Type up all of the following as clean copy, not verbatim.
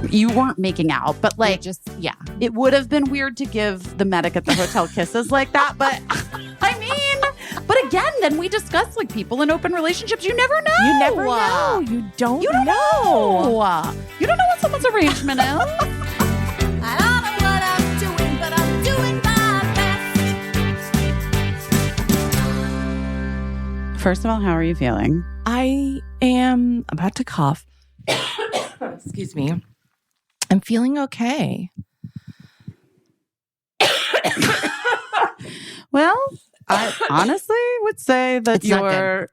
You weren't making out, but like, yeah. It would have been weird to give the medic at the hotel kisses like that. But I mean, but again, then we discuss like people in open relationships. You never know. You never know. You don't know. You don't know what someone's arrangement is. I don't know what I'm doing, but I'm doing my best. First of all, how are you feeling? I am about to cough. Excuse me. I'm feeling okay. Well, I honestly would say that It's not your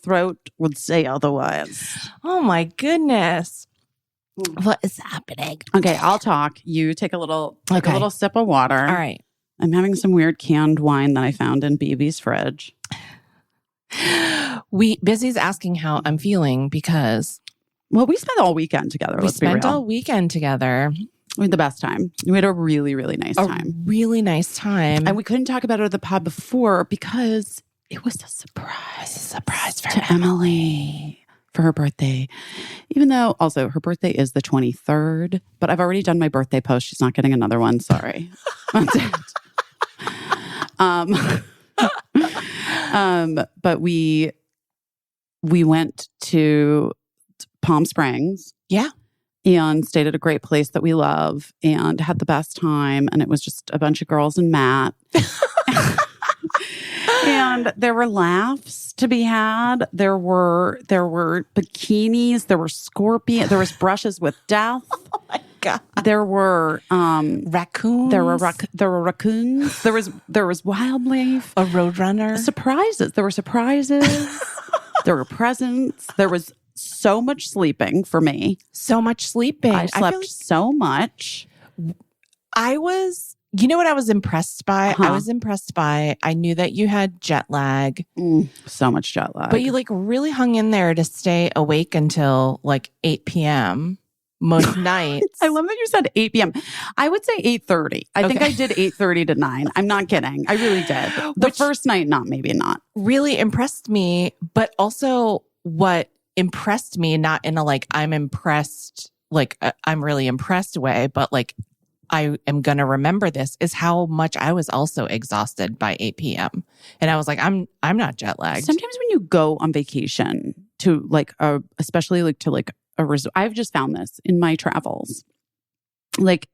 throat would say otherwise. Oh my goodness. What is happening? Okay, I'll talk. You take a little sip of water. All right. I'm having some weird canned wine that I found in BB's fridge. Busy's asking how I'm feeling because... Well, we spent all weekend together. We spent all weekend together. We had the best time. We had a really, really nice time. Really nice time. And we couldn't talk about it at the pod before because it was a surprise. It was a surprise for to Emily for her birthday. Even though also her birthday is the 23rd, but I've already done my birthday post. She's not getting another one. Sorry. That's it. But we went to Palm Springs. Yeah. And stayed at a great place that we love and had the best time. And it was just a bunch of girls and Matt. And there were laughs to be had. There were bikinis. There were scorpions. There was brushes with death. Oh my God. There were raccoons. There were raccoons. There was wildlife. A roadrunner. Surprises. There were surprises. There were presents. There was so much sleeping for me. So much sleeping. I slept so much. You know what I was impressed by? I was impressed by, I knew that you had jet lag. So much jet lag. But you like really hung in there to stay awake until like 8 p.m. most nights. I love that you said 8 p.m. I would say 8:30. I think I did 8:30 to 9. I'm not kidding. I really did. The first night, maybe not. Really impressed me. But also what impressed me, not in a like, I'm impressed, like I'm really impressed way, but like I am going to remember this, is how much I was also exhausted by 8 p.m. And I was like, I'm not jet lagged. Sometimes when you go on vacation to like, especially like to like a resort, I've just found this in my travels. Like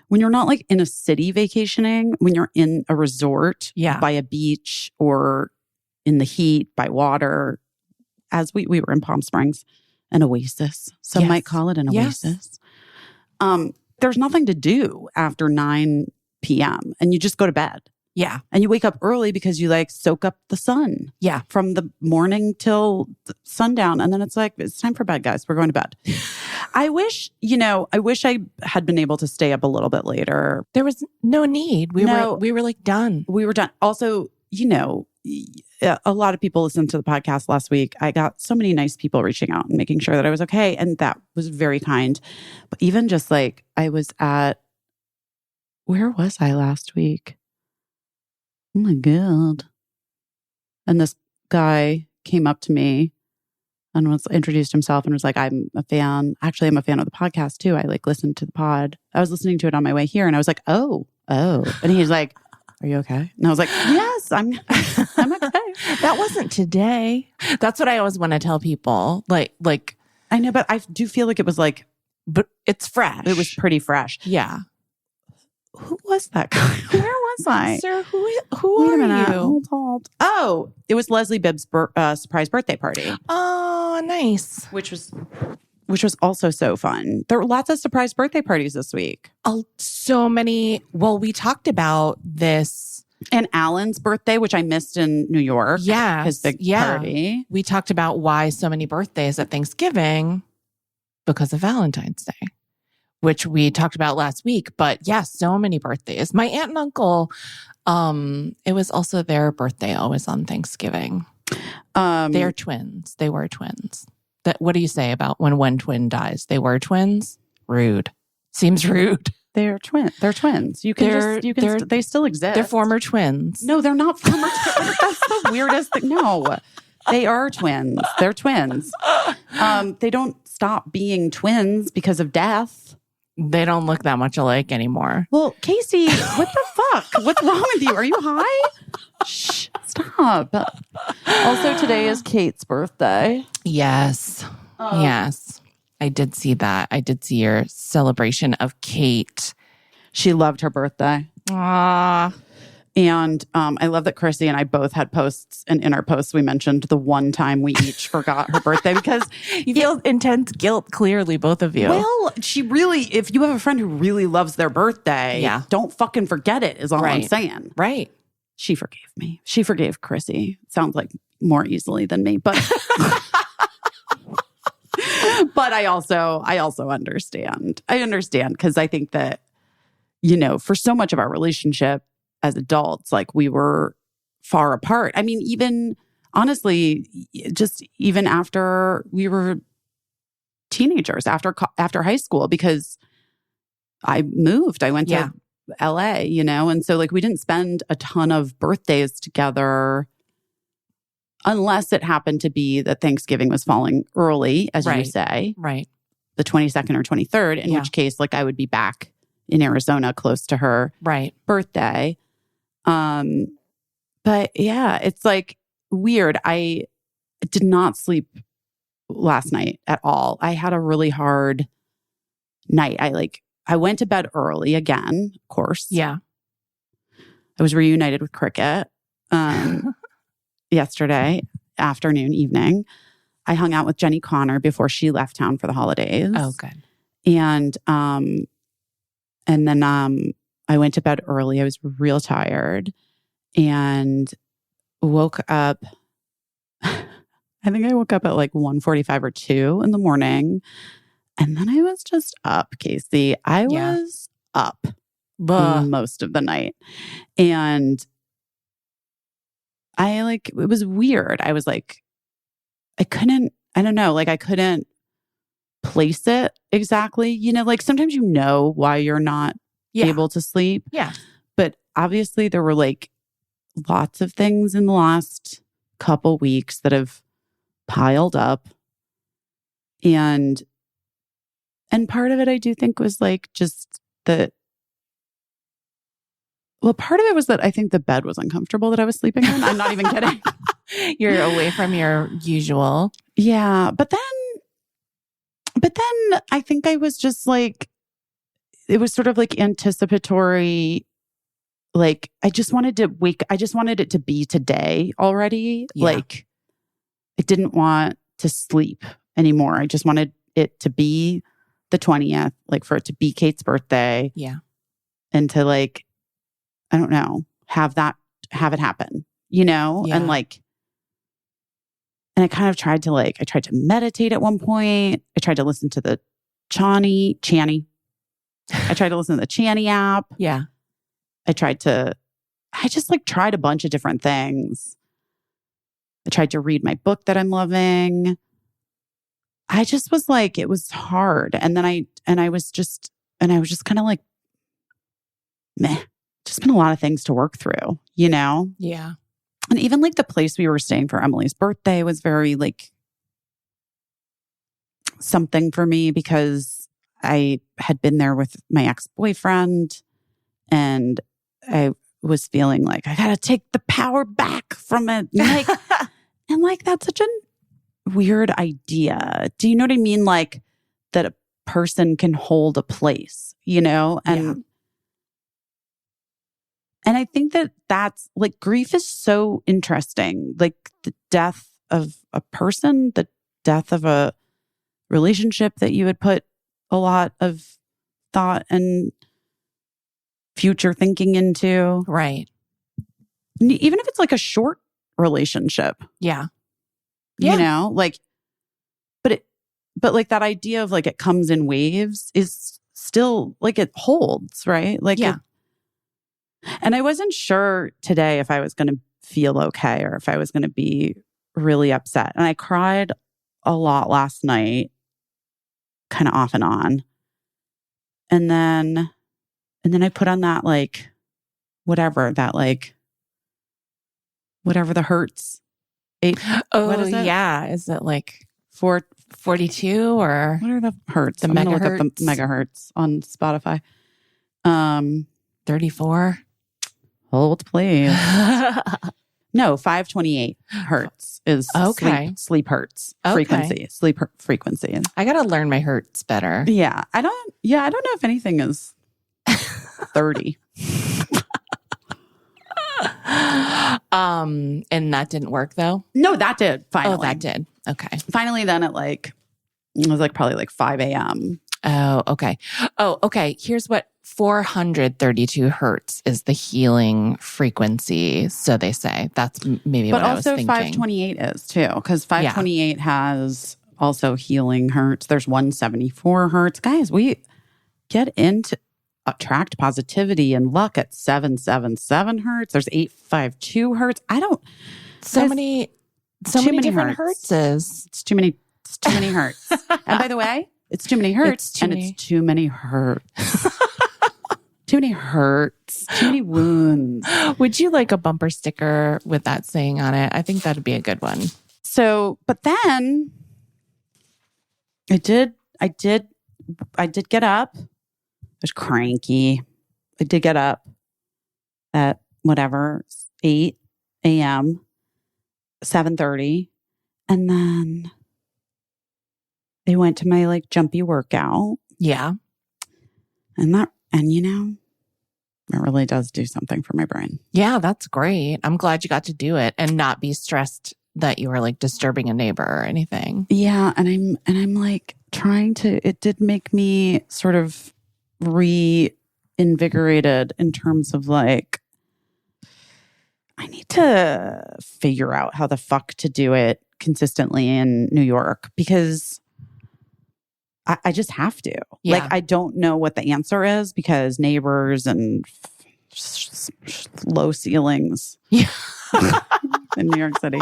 when you're not like in a city vacationing, when you're in a resort by a beach or in the heat by water, as we were in Palm Springs, an oasis. Some might call it an oasis. There's nothing to do after 9 p.m. and you just go to bed. Yeah. And you wake up early because you like soak up the sun. Yeah. From the morning till sundown. And then it's like, it's time for bed, guys. We're going to bed. I wish I had been able to stay up a little bit later. There was no need. We were like done. We were done. Also, a lot of people listened to the podcast last week. I got so many nice people reaching out and making sure that I was okay. And that was very kind. But even just like I was where was I last week? Oh my God. And this guy came up to me and introduced himself and was like, I'm a fan. Actually, I'm a fan of the podcast too. I like listened to the pod. I was listening to it on my way here and I was like, oh. And he's like, are you okay? And I was like, yes, I'm okay. That wasn't today. That's what I always want to tell people. Like I know, but I do feel like it was like, but it's fresh. It was pretty fresh. Yeah. Who was that guy? Where was I? Sir, who are you? Hold. Oh, it was Leslie Bibb's surprise birthday party. Oh, nice. Which was also so fun. There were lots of surprise birthday parties this week. So many. Well, we talked about this. And Alan's birthday, which I missed in New York. Yeah. His big party. We talked about why so many birthdays at Thanksgiving because of Valentine's Day, which we talked about last week. But yeah, so many birthdays. My aunt and uncle, it was also their birthday always on Thanksgiving. They're twins. They were twins. What do you say about when one twin dies? They were twins? Rude. Seems rude. They're twins. They're twins. They still exist. They're former twins. No, they're not former twins. That's the weirdest thing. No, They are twins. They're twins. They don't stop being twins because of death. They don't look that much alike anymore. Well, Caissie, what the fuck? What's wrong with you? Are you high? Shh, stop. Also, today is Kate's birthday. Yes. Yes. I did see that. I did see your celebration of Kate. She loved her birthday. Ah. And I love that Caissie and I both had posts, and in our posts we mentioned the one time we each forgot her birthday because You feel intense guilt, clearly, both of you. well, she really, if you have a friend who really loves their birthday, Yeah. don't fucking forget it is all I'm Right. saying. Right. She forgave me. She forgave Caissie. Sounds like more easily than me, but but I also understand. I understand because I think that, you know, for so much of our relationship as adults, like we were far apart. I mean, even honestly, just even after we were teenagers, after high school, because I moved. I went to LA, you know, and so like we didn't spend a ton of birthdays together unless it happened to be that Thanksgiving was falling early, as you say, Right. the 22nd or 23rd, in which case like I would be back in Arizona close to her Right. birthday. But yeah, it's like weird. I did not sleep last night at all. I had a really hard night. I went to bed early again, of course. Yeah. I was reunited with Cricket yesterday afternoon, evening. I hung out with Jenny Connor before she left town for the holidays. Oh, good. And then I went to bed early. I was real tired and woke up. I think I woke up at like 1:45 or 2 in the morning. And then I was just up, Caissie. I was up most of the night. And it was weird. I was like, I couldn't place it exactly. You know, like sometimes you know why you're not able to sleep. Yeah. But obviously there were like lots of things in the last couple weeks that have piled up. And part of it I do think was like just that. Well, part of it was that I think the bed was uncomfortable that I was sleeping in. I'm not even kidding. You're away from your usual. Yeah. But then I think I was just like, it was sort of like anticipatory. Like, I just wanted it to be today already. Yeah. Like, I didn't want to sleep anymore. I just wanted it to be the 20th, like for it to be Kate's birthday. Yeah. And to like, I don't know, have it happen, you know? Yeah. And I kind of tried to meditate at one point. I tried to listen to the Channy. I tried to listen to the Channy app. Yeah. I just like tried a bunch of different things. I tried to read my book that I'm loving. I just was like, it was hard. And then I was just kind of like, meh, just been a lot of things to work through, you know? Yeah. And even like the place we were staying for Emily's birthday was very like something for me because I had been there with my ex-boyfriend and I was feeling like I gotta take the power back from it. And like that's such a weird idea. Do you know what I mean? Like that a person can hold a place, you know? And I think that's like grief is so interesting. Like the death of a person, the death of a relationship that you had put a lot of thought and future thinking into. Right. Even if it's like a short relationship. Yeah. You know, like, but like that idea of like it comes in waves is still like it holds, right? Like, and I wasn't sure today if I was going to feel okay or if I was going to be really upset. And I cried a lot last night, kind of off and on. And then I put on that whatever the hurts 8. Oh, what is it? yeah. Is it like 4. 42 or What are the hertz? the I'm gonna look up the megahertz? megahertz on Spotify. 34? Hold please. No, 528 hertz is Okay. sleep hertz Okay. frequency. Frequency. I got to learn my hertz better. Yeah, I don't know if anything is 30. And that didn't work though? No, that did finally. Oh, that did. Okay. Finally, then it was like probably like 5 a.m. Oh, okay. Oh, okay. Here's what 432 hertz is the healing frequency. So they say that's maybe But what I was also thinking. 528 is too, because 528 has also healing hertz. There's 174 hertz. Guys, we get into attract positivity and luck at 777 hertz. There's 852 hertz. So many different hertzes. It's too many hertz. And by the way, it's too many hertz it's too many hertz. Too many hurts, too many wounds. Would you like a bumper sticker with that saying on it? I think that'd be a good one. So, but then I did get up. I was cranky. I did get up at whatever, 8 a.m., 7:30. And then I went to my like jumpy workout. Yeah. And you know, it really does do something for my brain. Yeah, that's great. I'm glad you got to do it and not be stressed that you were like disturbing a neighbor or anything. Yeah, and I'm like trying to. It did make me sort of reinvigorated in terms of like, I need to figure out how the fuck to do it consistently in New York because I just have to. Yeah. Like, I don't know what the answer is because neighbors and low ceilings Yeah. in New York City.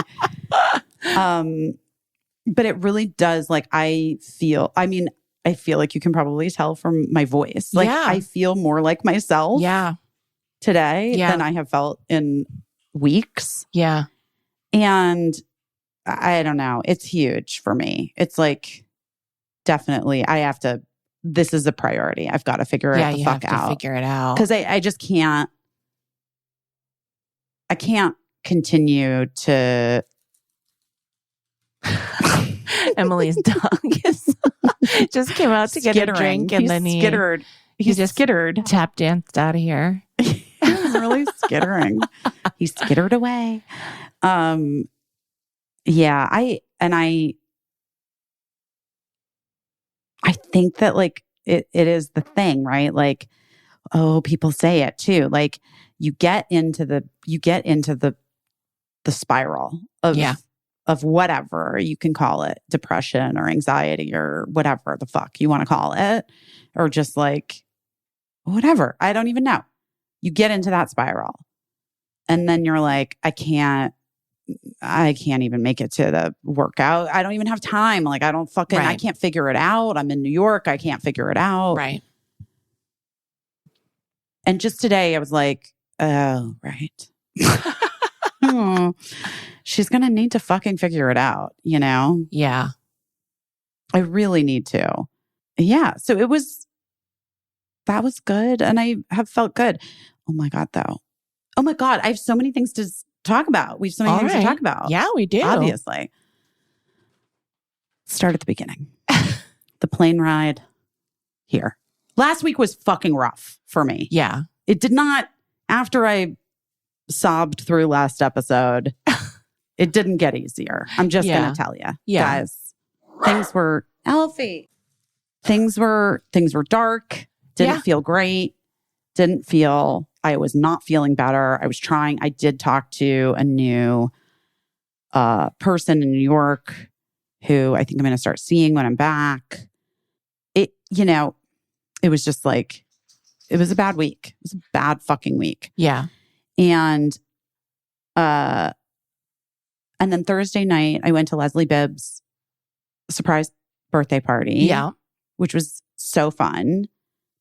But it really does. Like, I feel like you can probably tell from my voice. Like, Yeah. I feel more like myself today than I have felt in weeks. Yeah. And I don't know. It's huge for me. It's like, definitely, this is a priority. I've got to figure it the fuck out. Figure it out. Because I just can't, I can't continue to. Emily's dog just came out to get a drink and then he skittered. He just skittered. Tap danced out of here. He was really skittering. He skittered away. Yeah, I think that like it is the thing, right? Like, oh, people say it too. Like you get into the spiral of whatever you can call it, depression or anxiety or whatever the fuck you want to call it, or just like whatever. I don't even know. You get into that spiral and then you're like, I can't even make it to the workout. I don't even have time. Like, I don't fucking, I can't figure it out. I'm in New York. I can't figure it out. Right. And just today I was like, oh, right. Oh, she's going to need to fucking figure it out, you know? Yeah. I really need to. Yeah. So that was good. And I have felt good. Oh my God, though. Oh my God. I have so many things to talk about. We have so many things to talk about. Yeah, we do. Obviously. Start at the beginning. The plane ride here. Last week was fucking rough for me. Yeah. It did not, after I sobbed through last episode, it didn't get easier. I'm just going to tell you. Yeah. Guys, things were Elfie. Things were dark. Didn't feel great. I was not feeling better. I was trying. I did talk to a new person in New York who I think I'm going to start seeing when I'm back. It was just like, it was a bad week. It was a bad fucking week. Yeah. And then Thursday night, I went to Leslie Bibb's surprise birthday party. Yeah. Which was so fun.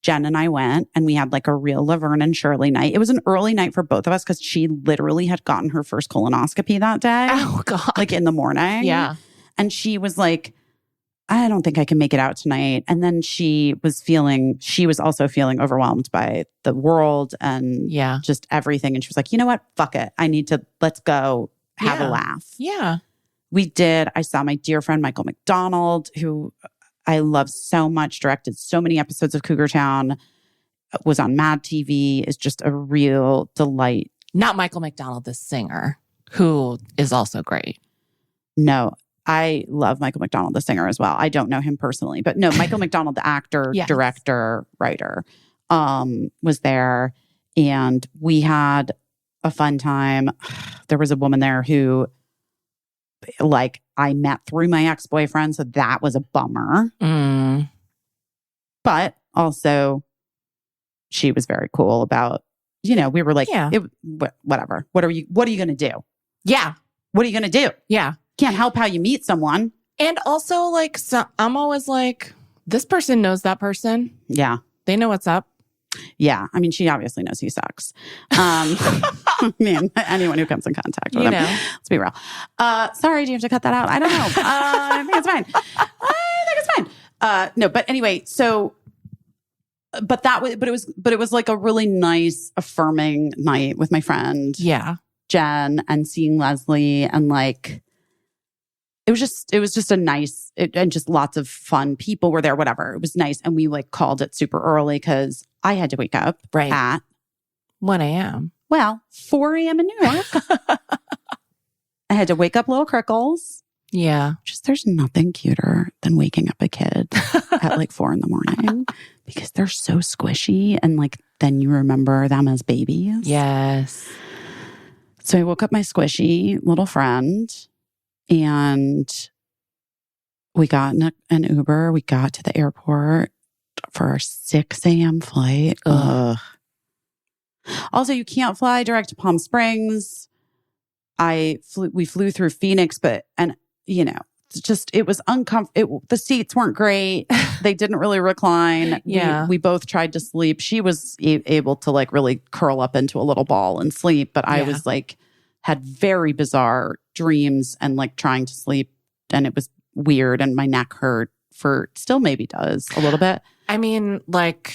Jen and I went and we had like a real Laverne and Shirley night. It was an early night for both of us because she literally had gotten her first colonoscopy that day. Oh, God. Like in the morning. Yeah. And she was like, I don't think I can make it out tonight. And then she was also feeling overwhelmed by the world and just everything. And she was like, you know what? Fuck it. Let's go have a laugh. Yeah. We did. I saw my dear friend, Michael McDonald, who I love so much, directed so many episodes of Cougar Town, was on Mad TV, is just a real delight. Not Michael McDonald, the singer, who is also great. No, I love Michael McDonald, the singer, as well. I don't know him personally, but no, Michael McDonald, the actor, director, writer, was there. And we had a fun time. There was a woman there who, like, I met through my ex-boyfriend, so that was a bummer. But also, she was very cool about, we were like, whatever. What are you going to do? Yeah. What are you going to do? Yeah. Can't help how you meet someone. And also, like, so I'm always like, this person knows that person. Yeah. They know what's up. Yeah. I mean, she obviously knows he sucks. I mean, anyone who comes in contact with him. Let's be real. Sorry, do you have to cut that out? I don't know. I think it's fine. No, but anyway, so, but it was like a really nice, affirming night with my friend. Yeah. Jen, and seeing Leslie, and like, it was just a nice, and just lots of fun people were there, whatever. It was nice. And we like called it super early because I had to wake up at 1 a.m. Well, 4 a.m. in New York. I had to wake up little Crickles. Yeah. There's nothing cuter than waking up a kid at like 4 a.m. because they're so squishy. And like, then you remember them as babies. Yes. So I woke up my squishy little friend and we got in an Uber. We got to the airport for our 6 a.m. flight. Ugh. Also, you can't fly direct to Palm Springs. We flew through Phoenix, it was uncomfortable. The seats weren't great. They didn't really recline. Yeah. We both tried to sleep. She was able to like really curl up into a little ball and sleep, but I was like, had very bizarre dreams and like trying to sleep, and it was weird, and my neck hurt still maybe does a little bit. I mean, like,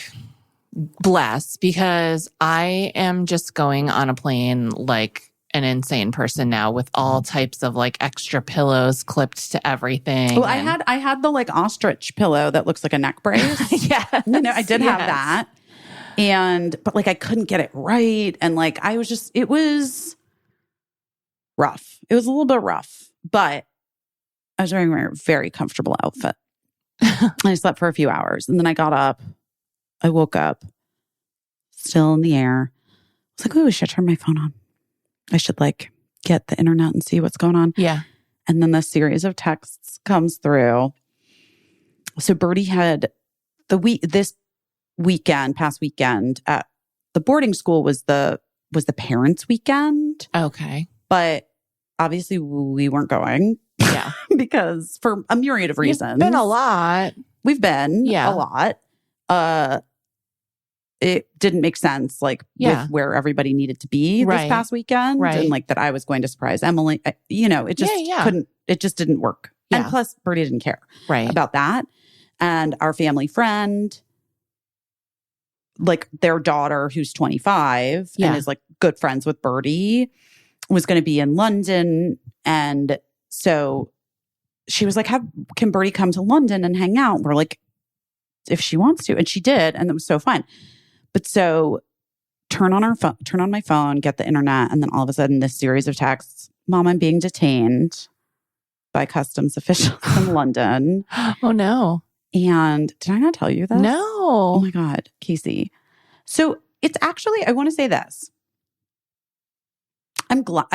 bless, because I am just going on a plane like an insane person now with all types of like extra pillows clipped to everything. Well, I had the like ostrich pillow that looks like a neck brace. Yeah. I did have that. But like I couldn't get it right. And like it was rough. It was a little bit rough, but I was wearing a very comfortable outfit. I slept for a few hours and then I got up. I woke up still in the air. I was like, oh, I should turn my phone on. I should like get the internet and see what's going on. Yeah. And then the series of texts comes through. So Birdie had past weekend at the boarding school was the parents' weekend. Okay. But obviously we weren't going. Yeah. Because for a myriad of reasons. It's been a lot. We've been a lot. It didn't make sense, like, with where everybody needed to be this past weekend. Right. And like that I was going to surprise Emily. It just couldn't, it just didn't work. Yeah. And plus, Birdie didn't care about that. And our family friend, like their daughter, who's 25 and is like good friends with Birdie, was going to be in London. And so she was like, can Birdie come to London and hang out? We're like, if she wants to. And she did. And it was so fun. But so turn on my phone, get the internet. And then all of a sudden this series of texts, Mom, I'm being detained by customs officials in London. Oh no. And did I not tell you this? No. Oh my God, Caissie. So it's actually, I want to say this. I'm glad,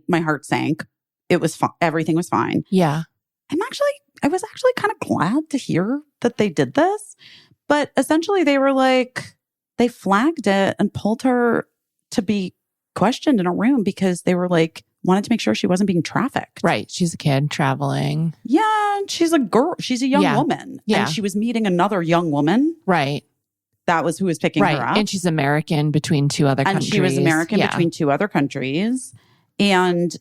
my heart sank. It was fine. Everything was fine. Yeah. I was actually kind of glad to hear that they did this. But essentially they were like, they flagged it and pulled her to be questioned in a room because they were like, wanted to make sure she wasn't being trafficked. Right. She's a kid traveling. Yeah. And she's a girl. She's a young woman. Yeah. And she was meeting another young woman. Right. That was who was picking her up. And she's American between two other countries. And she was American between two other countries. And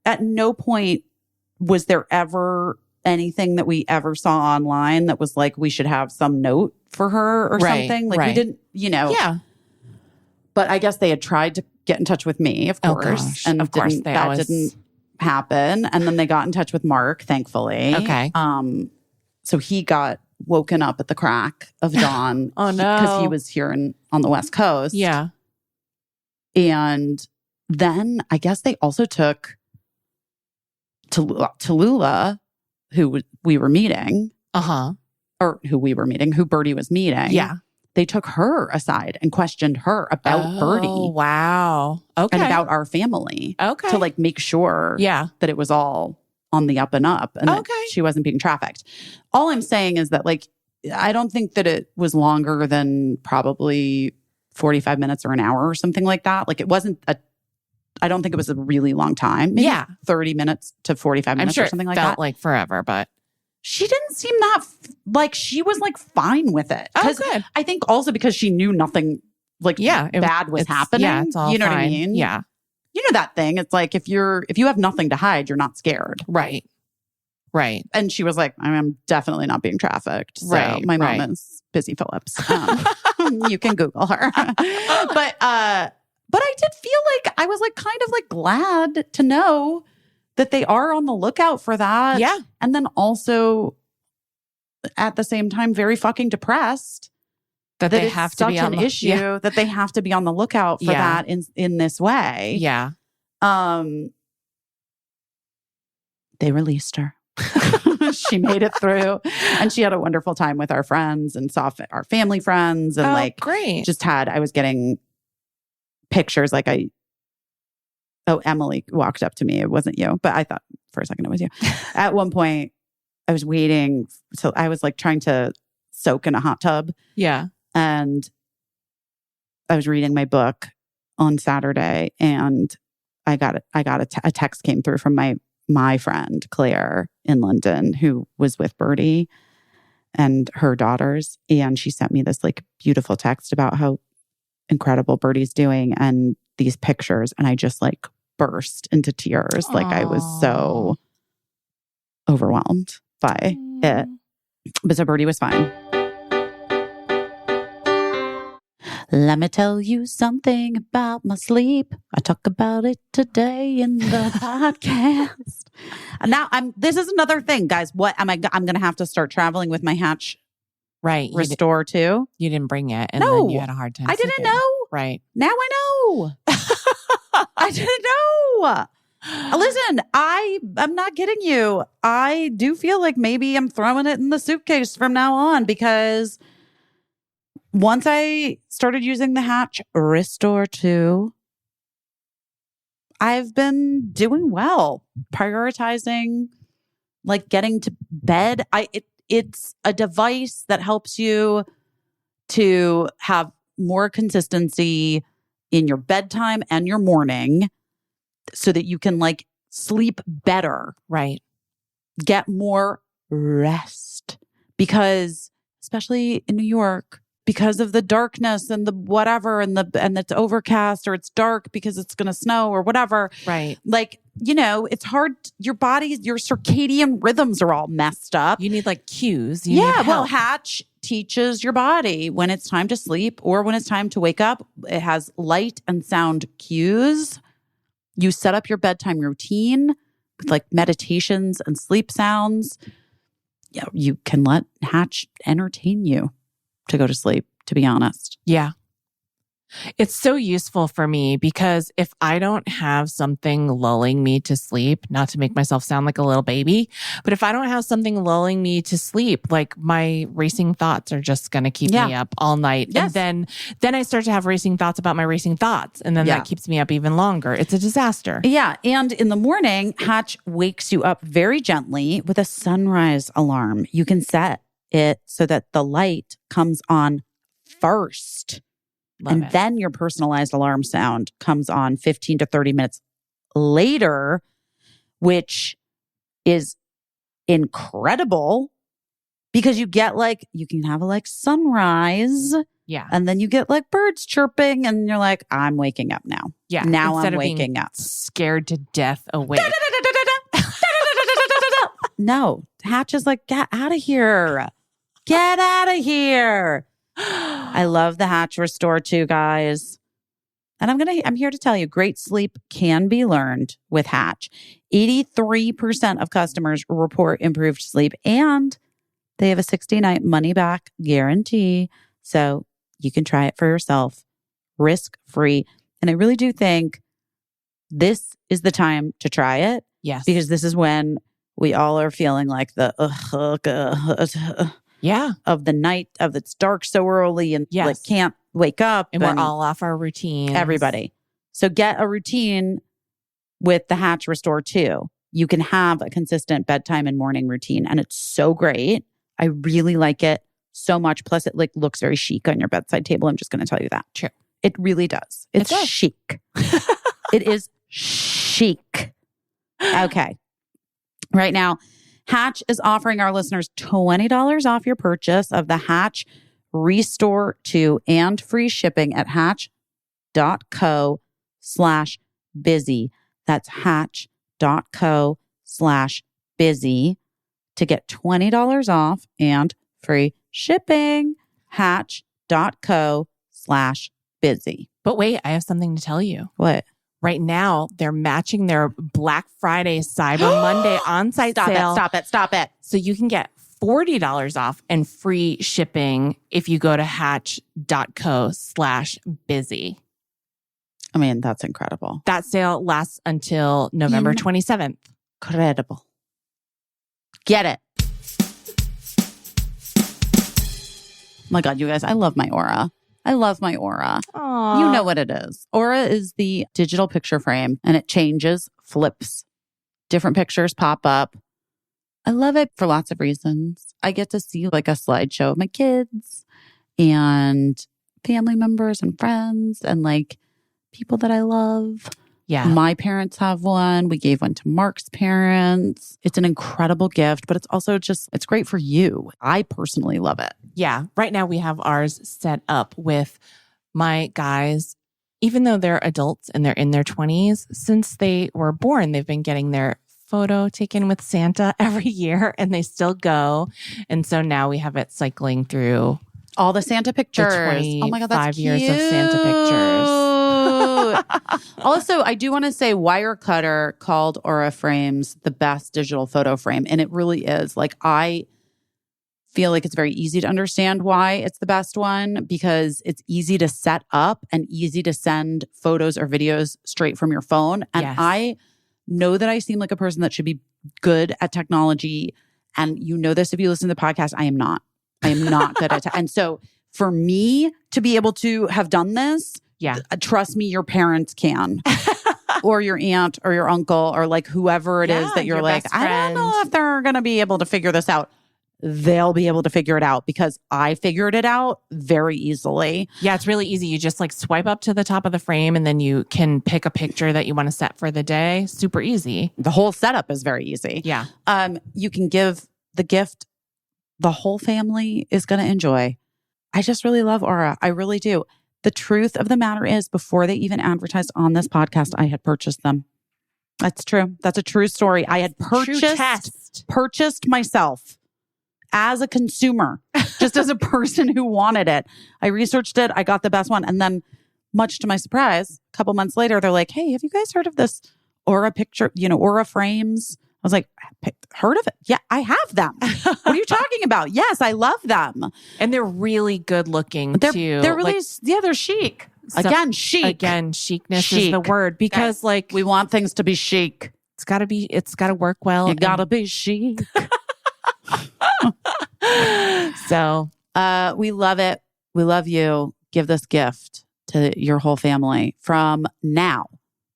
at no point was there ever anything that we ever saw online that was like, we should have some note for her or something. Like we didn't, Yeah. But I guess they had tried to get in touch with me, of course. Gosh. And of course that didn't happen. And then they got in touch with Mark, thankfully. Okay. So he got woken up at the crack of dawn. Oh, no. Because he was here on the West Coast. Yeah. And then I guess they also took Tallulah, who we were meeting. Or who Birdie was meeting. Yeah. They took her aside and questioned her about Birdie. Wow. Okay. And about our family. Okay. To like make sure that it was all on the up and up and that she wasn't being trafficked. All I'm saying is that like, I don't think that it was longer than probably 45 minutes or an hour or something like that. Like it wasn't I don't think it was a really long time. Maybe 30 minutes to 45 minutes or something like that. Felt like forever, but she didn't seem that like she was like fine with it. Oh, good. I think also because she knew nothing like bad was happening. Yeah, it's all you know fine. what I mean? Yeah. You know that thing. It's like if you have nothing to hide, you're not scared. Right. And she was like, I'm definitely not being trafficked. So my mom is Busy Phillips. You can Google her. But I did feel like I was like kind of like glad to know that they are on the lookout for that. Yeah. And then also at the same time, very fucking depressed that they have to be on an issue that they have to be on the lookout for that in this way. Yeah. They released her. She made it through and she had a wonderful time with our friends and saw our family friends and great. I was getting pictures Emily walked up to me. It wasn't you, but I thought for a second it was you. At one point I was waiting. So I was like trying to soak in a hot tub. Yeah. And I was reading my book on Saturday and I got a text came through from my friend Claire in London who was with Birdie and her daughters. And she sent me this like beautiful text about how incredible Birdie's doing and these pictures. And I just like burst into tears. Aww. Like I was so overwhelmed by it. But so Birdie was fine. Let me tell you something about my sleep. I talk about it today in the podcast. Now this is another thing, guys. What am I'm going to have to start traveling with my Hatch Restore too. You didn't bring it and then you had a hard time. I didn't know. Right. Now I know. I didn't know. Listen, I'm not kidding you. I do feel like maybe I'm throwing it in the suitcase from now on because once I started using the Hatch Restore 2, I've been doing well, prioritizing like getting to bed. It's a device that helps you to have more consistency in your bedtime and your morning so that you can like sleep better. Right. Get more rest because especially in New York, because of the darkness and the whatever and it's overcast or it's dark because it's going to snow or whatever. Right. Like, it's hard. Your circadian rhythms are all messed up. You need like cues. Well, Hatch teaches your body when it's time to sleep or when it's time to wake up. It has light and sound cues. You set up your bedtime routine with like meditations and sleep sounds. You can let Hatch entertain you to go to sleep, to be honest. Yeah. It's so useful for me because if I don't have something lulling me to sleep, not to make myself sound like a little baby, but if I don't have something lulling me to sleep, like my racing thoughts are just going to keep me up all night. Yes. And then I start to have racing thoughts about my racing thoughts. And then that keeps me up even longer. It's a disaster. Yeah. And in the morning, Hatch wakes you up very gently with a sunrise alarm. You can set it so that the light comes on first. Then your personalized alarm sound comes on 15 to 30 minutes later, which is incredible because you get you can have a sunrise Yeah. And then you get like birds chirping and you're like, I'm waking up now. Yeah. Now Instead I'm of being waking up. scared to death awake. No, Hatch is like, get out of here. Get out of here. I love the Hatch Restore too, guys. And I'm here to tell you, great sleep can be learned with Hatch. 83% of customers report improved sleep, and they have a 60-night money-back guarantee. So you can try it for yourself, risk-free. And I really do think this is the time to try it. Yes. Because this is when we all are feeling like the yeah. of the night, of it's dark so early and Yes. like can't wake up. And we're all off our routines. Everybody. So get a routine with the Hatch Restore 2. You can have a consistent bedtime and morning routine. And it's so great. I really like it so much. Plus it like looks very chic on your bedside table. I'm just going to tell you that. True. It really does. It's chic. It is chic. Okay. Right now, Hatch is offering our listeners $20 off your purchase of the Hatch Restore 2 and free shipping at hatch.co/busy. That's hatch.co/busy to get $20 off and free shipping. Hatch.co/busy. But wait, I have something to tell you. What? Right now, they're matching their Black Friday, Cyber Monday on-site sale. Stop it. So you can get $40 off and free shipping if you go to hatch.co/busy. I mean, that's incredible. That sale lasts until November 27th. Incredible. Get it. Oh my God, you guys, I love my Aura. Aww. You know what it is. Aura is the digital picture frame and it changes, flips. Different pictures pop up. I love it for lots of reasons. I get to see like a slideshow of my kids and family members and friends and like people that I love. Yeah. My parents have one. We gave one to Mark's parents. It's an incredible gift, but it's also just, it's great for you. I personally love it. Yeah. Right now we have ours set up with my guys, even though they're adults and they're in their 20s, since they were born, they've been getting their photo taken with Santa every year and they still go. And so now we have it cycling through all the Santa pictures. Oh my God, that's 5 years of Santa pictures. Also, I do want to say Wirecutter called Aura Frames the best digital photo frame. And it really is. Like, I feel like it's very easy to understand why it's the best one because it's easy to set up and easy to send photos or videos straight from your phone. And Yes. I know that I seem like a person that should be good at technology. And you know this if you listen to the podcast, I am not. I am not good at and so for me to be able to have done this, Yeah. trust me, your parents can. Or your aunt or your uncle or like whoever it is that you're your like, best I don't know friend. if they're going to be able to figure this out. They'll be able to figure it out because I figured it out very easily. Yeah, it's really easy. You just like swipe up to the top of the frame and then you can pick a picture that you want to set for the day. Super easy. The whole setup is very easy. Yeah. You can give the gift the whole family is going to enjoy. I just really love Aura. I really do. The truth of the matter is, before they even advertised on this podcast, I had purchased them. That's true. That's a true story. I had purchased myself as a consumer, just as a person who wanted it. I researched it. I got the best one. And then, much to my surprise, a couple months later, they're like, hey, have you guys heard of this Aura picture, Aura frames? I was like, heard of it? Yeah, I have them. What are you talking about? Yes, I love them. And they're really good looking too. They're really, they're chic. Again, chic. Again, chicness is the word because like we want things to be chic. it's got to work well. You got to be chic. So we love it. We love you. Give this gift to your whole family from now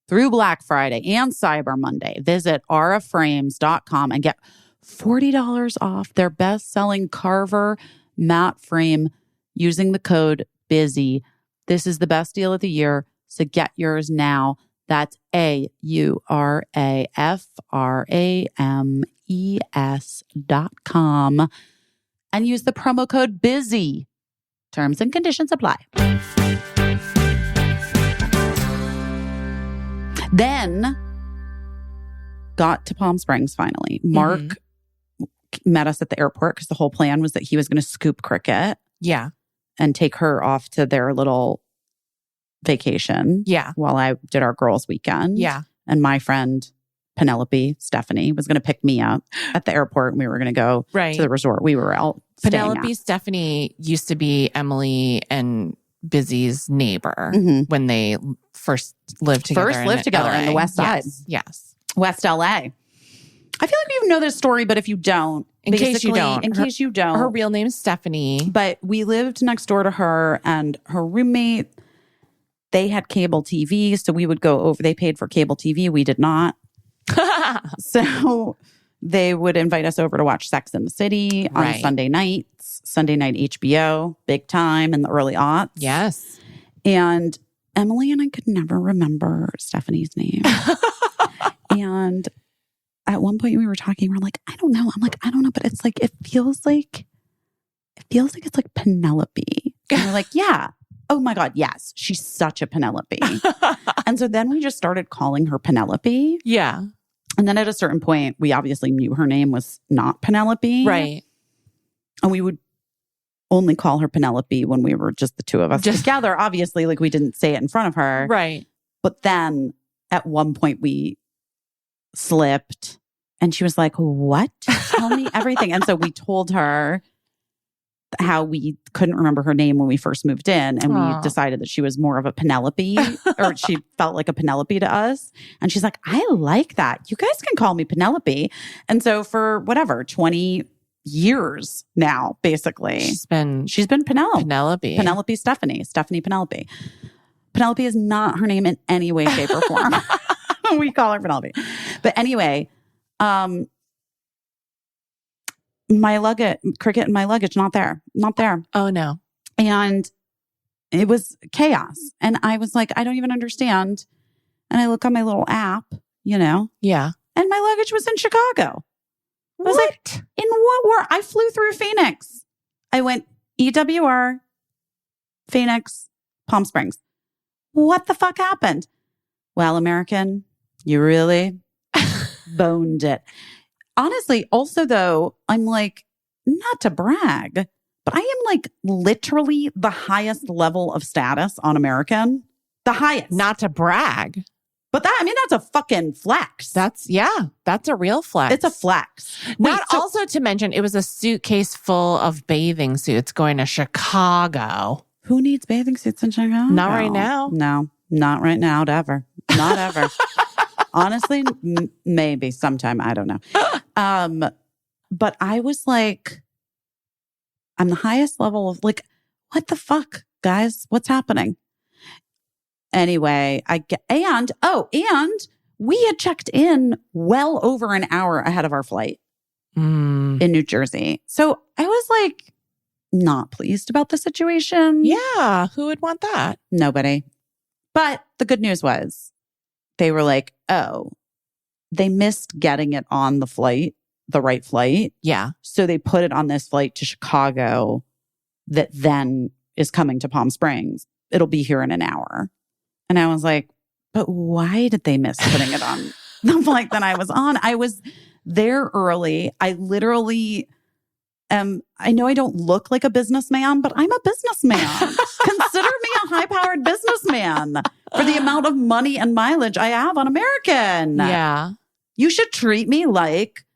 through Black Friday and Cyber Monday. Visit auraframes.com and get $40 off their best-selling Carver matte frame using the code BUSY. This is the best deal of the year, so get yours now. That's auraframes.com and use the promo code BUSY. Terms and conditions apply. Then got to Palm Springs finally. Mark met us at the airport because the whole plan was that he was going to scoop Cricket. Yeah. And take her off to their little vacation. Yeah. While I did our girls' weekend. Yeah. And my friend Stephanie was going to pick me up at the airport and we were going to go to the resort we were out staying Stephanie used to be Emily and Busy's neighbor when they first lived together. In the West Side. Yes. West LA. I feel like you know this story, but if you don't, in case you don't, her real name is Stephanie. But we lived next door to her and her roommate, they had cable TV. So we would go over, they paid for cable TV. We did not. So they would invite us over to watch Sex in the City on Sunday nights, Sunday night HBO, big time in the early aughts. Yes. And Emily and I could never remember Stephanie's name. And at one point we were talking, we're like, I don't know. I'm like, I don't know, but it's like, it feels like it's like Penelope. And we're like, yeah. Oh my God, yes. She's such a Penelope. And so then we just started calling her Penelope. Yeah. And then at a certain point, we obviously knew her name was not Penelope. Right. And we would only call her Penelope when we were just the two of us together. Obviously, like we didn't say it in front of her. Right. But then at one point we slipped and she was like, what? Tell me everything. And so we told her how we couldn't remember her name when we first moved in. And we decided that she was more of a Penelope or she felt like a Penelope to us. And she's like, I like that. You guys can call me Penelope. And so for 20 years now, basically, she's been Penelope. Penelope Stephanie Penelope. Penelope is not her name in any way, shape, or form. We call her Penelope. But anyway, my luggage, Cricket and my luggage, not there. Oh, no. And it was chaos. And I was like, I don't even understand. And I look on my little app, Yeah. And my luggage was in Chicago. I was like, in what world? I flew through Phoenix. I went EWR, Phoenix, Palm Springs. What the fuck happened? Well, American, you really boned it. Honestly, also though, I'm like, not to brag, but I am like literally the highest level of status on American. The highest. Not to brag. But that's a fucking flex. That's a real flex. It's a flex. Also to mention, it was a suitcase full of bathing suits going to Chicago. Who needs bathing suits in Chicago? Not right now. No, not right now, ever. Not ever. Honestly, maybe sometime. I don't know. But I was like, I'm the highest level of like, what the fuck, guys? What's happening? Anyway, and we had checked in well over an hour ahead of our flight in New Jersey. So I was like, not pleased about the situation. Yeah. Who would want that? Nobody. But the good news was they were like, oh, they missed getting it on the flight, the right flight. Yeah. So they put it on this flight to Chicago that then is coming to Palm Springs. It'll be here in an hour. And I was like, but why did they miss putting it on the flight that I was on? I was there early. I literally I know I don't look like a businessman, but I'm a businessman. Consider me a high-powered businessman for the amount of money and mileage I have on American. Yeah. You should treat me like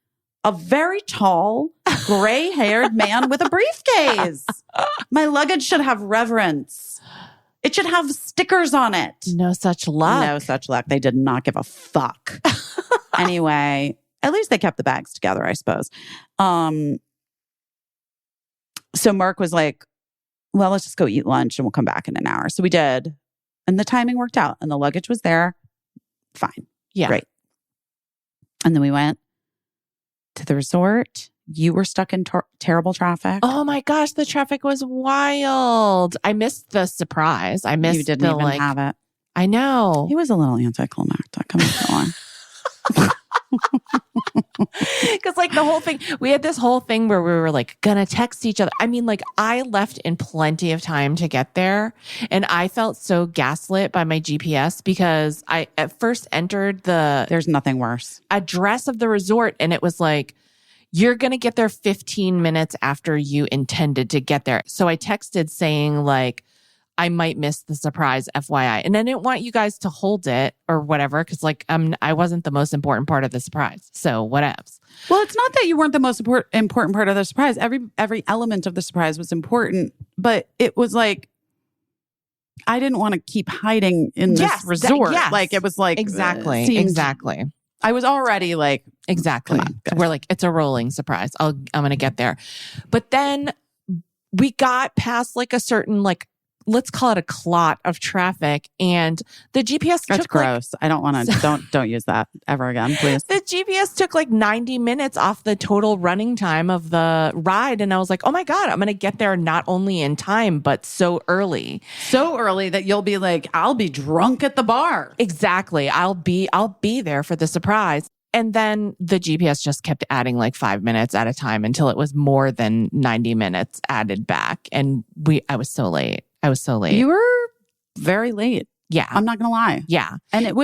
a very tall, gray-haired man with a briefcase. My luggage should have reverence. It should have stickers on it. No such luck. No such luck. They did not give a fuck. Anyway, at least they kept the bags together, I suppose. So Mark was like, well, let's just go eat lunch and we'll come back in an hour. So we did. And the timing worked out and the luggage was there. Fine. Yeah. Great. And then we went to the resort. You were stuck in terrible traffic. Oh my gosh, the traffic was wild. I missed the surprise. I missed You didn't even have it. I know. He was a little anticlimactic. I'm not gonna lie. Because like the whole thing, we had this whole thing where we were like gonna text each other. I mean, like I left in plenty of time to get there, and I felt so gaslit by my GPS because I at first entered the There's nothing worse. address of the resort, and it was like, you're gonna get there 15 minutes after you intended to get there. So I texted saying like, I might miss the surprise, FYI. And I didn't want you guys to hold it or whatever, because like I wasn't the most important part of the surprise. So whatevs. Well, it's not that you weren't the most important part of the surprise. Every element of the surprise was important, but it was like I didn't want to keep hiding in this resort. Like it was like exactly. I was already like exactly. Come on, guys. We're like, it's a rolling surprise. I'm gonna get there, but then we got past like a certain like, let's call it a clot of traffic, and the GPS That's took gross. I don't want to. Don't use that ever again, please. The GPS took like 90 minutes off the total running time of the ride, and I was like, oh my god, I'm gonna get there not only in time but so early, So early that you'll be like, I'll be drunk at the bar. exactly. I'll be there for the surprise. And then the GPS just kept adding like 5 minutes at a time until it was more than 90 minutes added back, and I was so late. You were very late. Yeah. I'm not gonna lie. Yeah. And it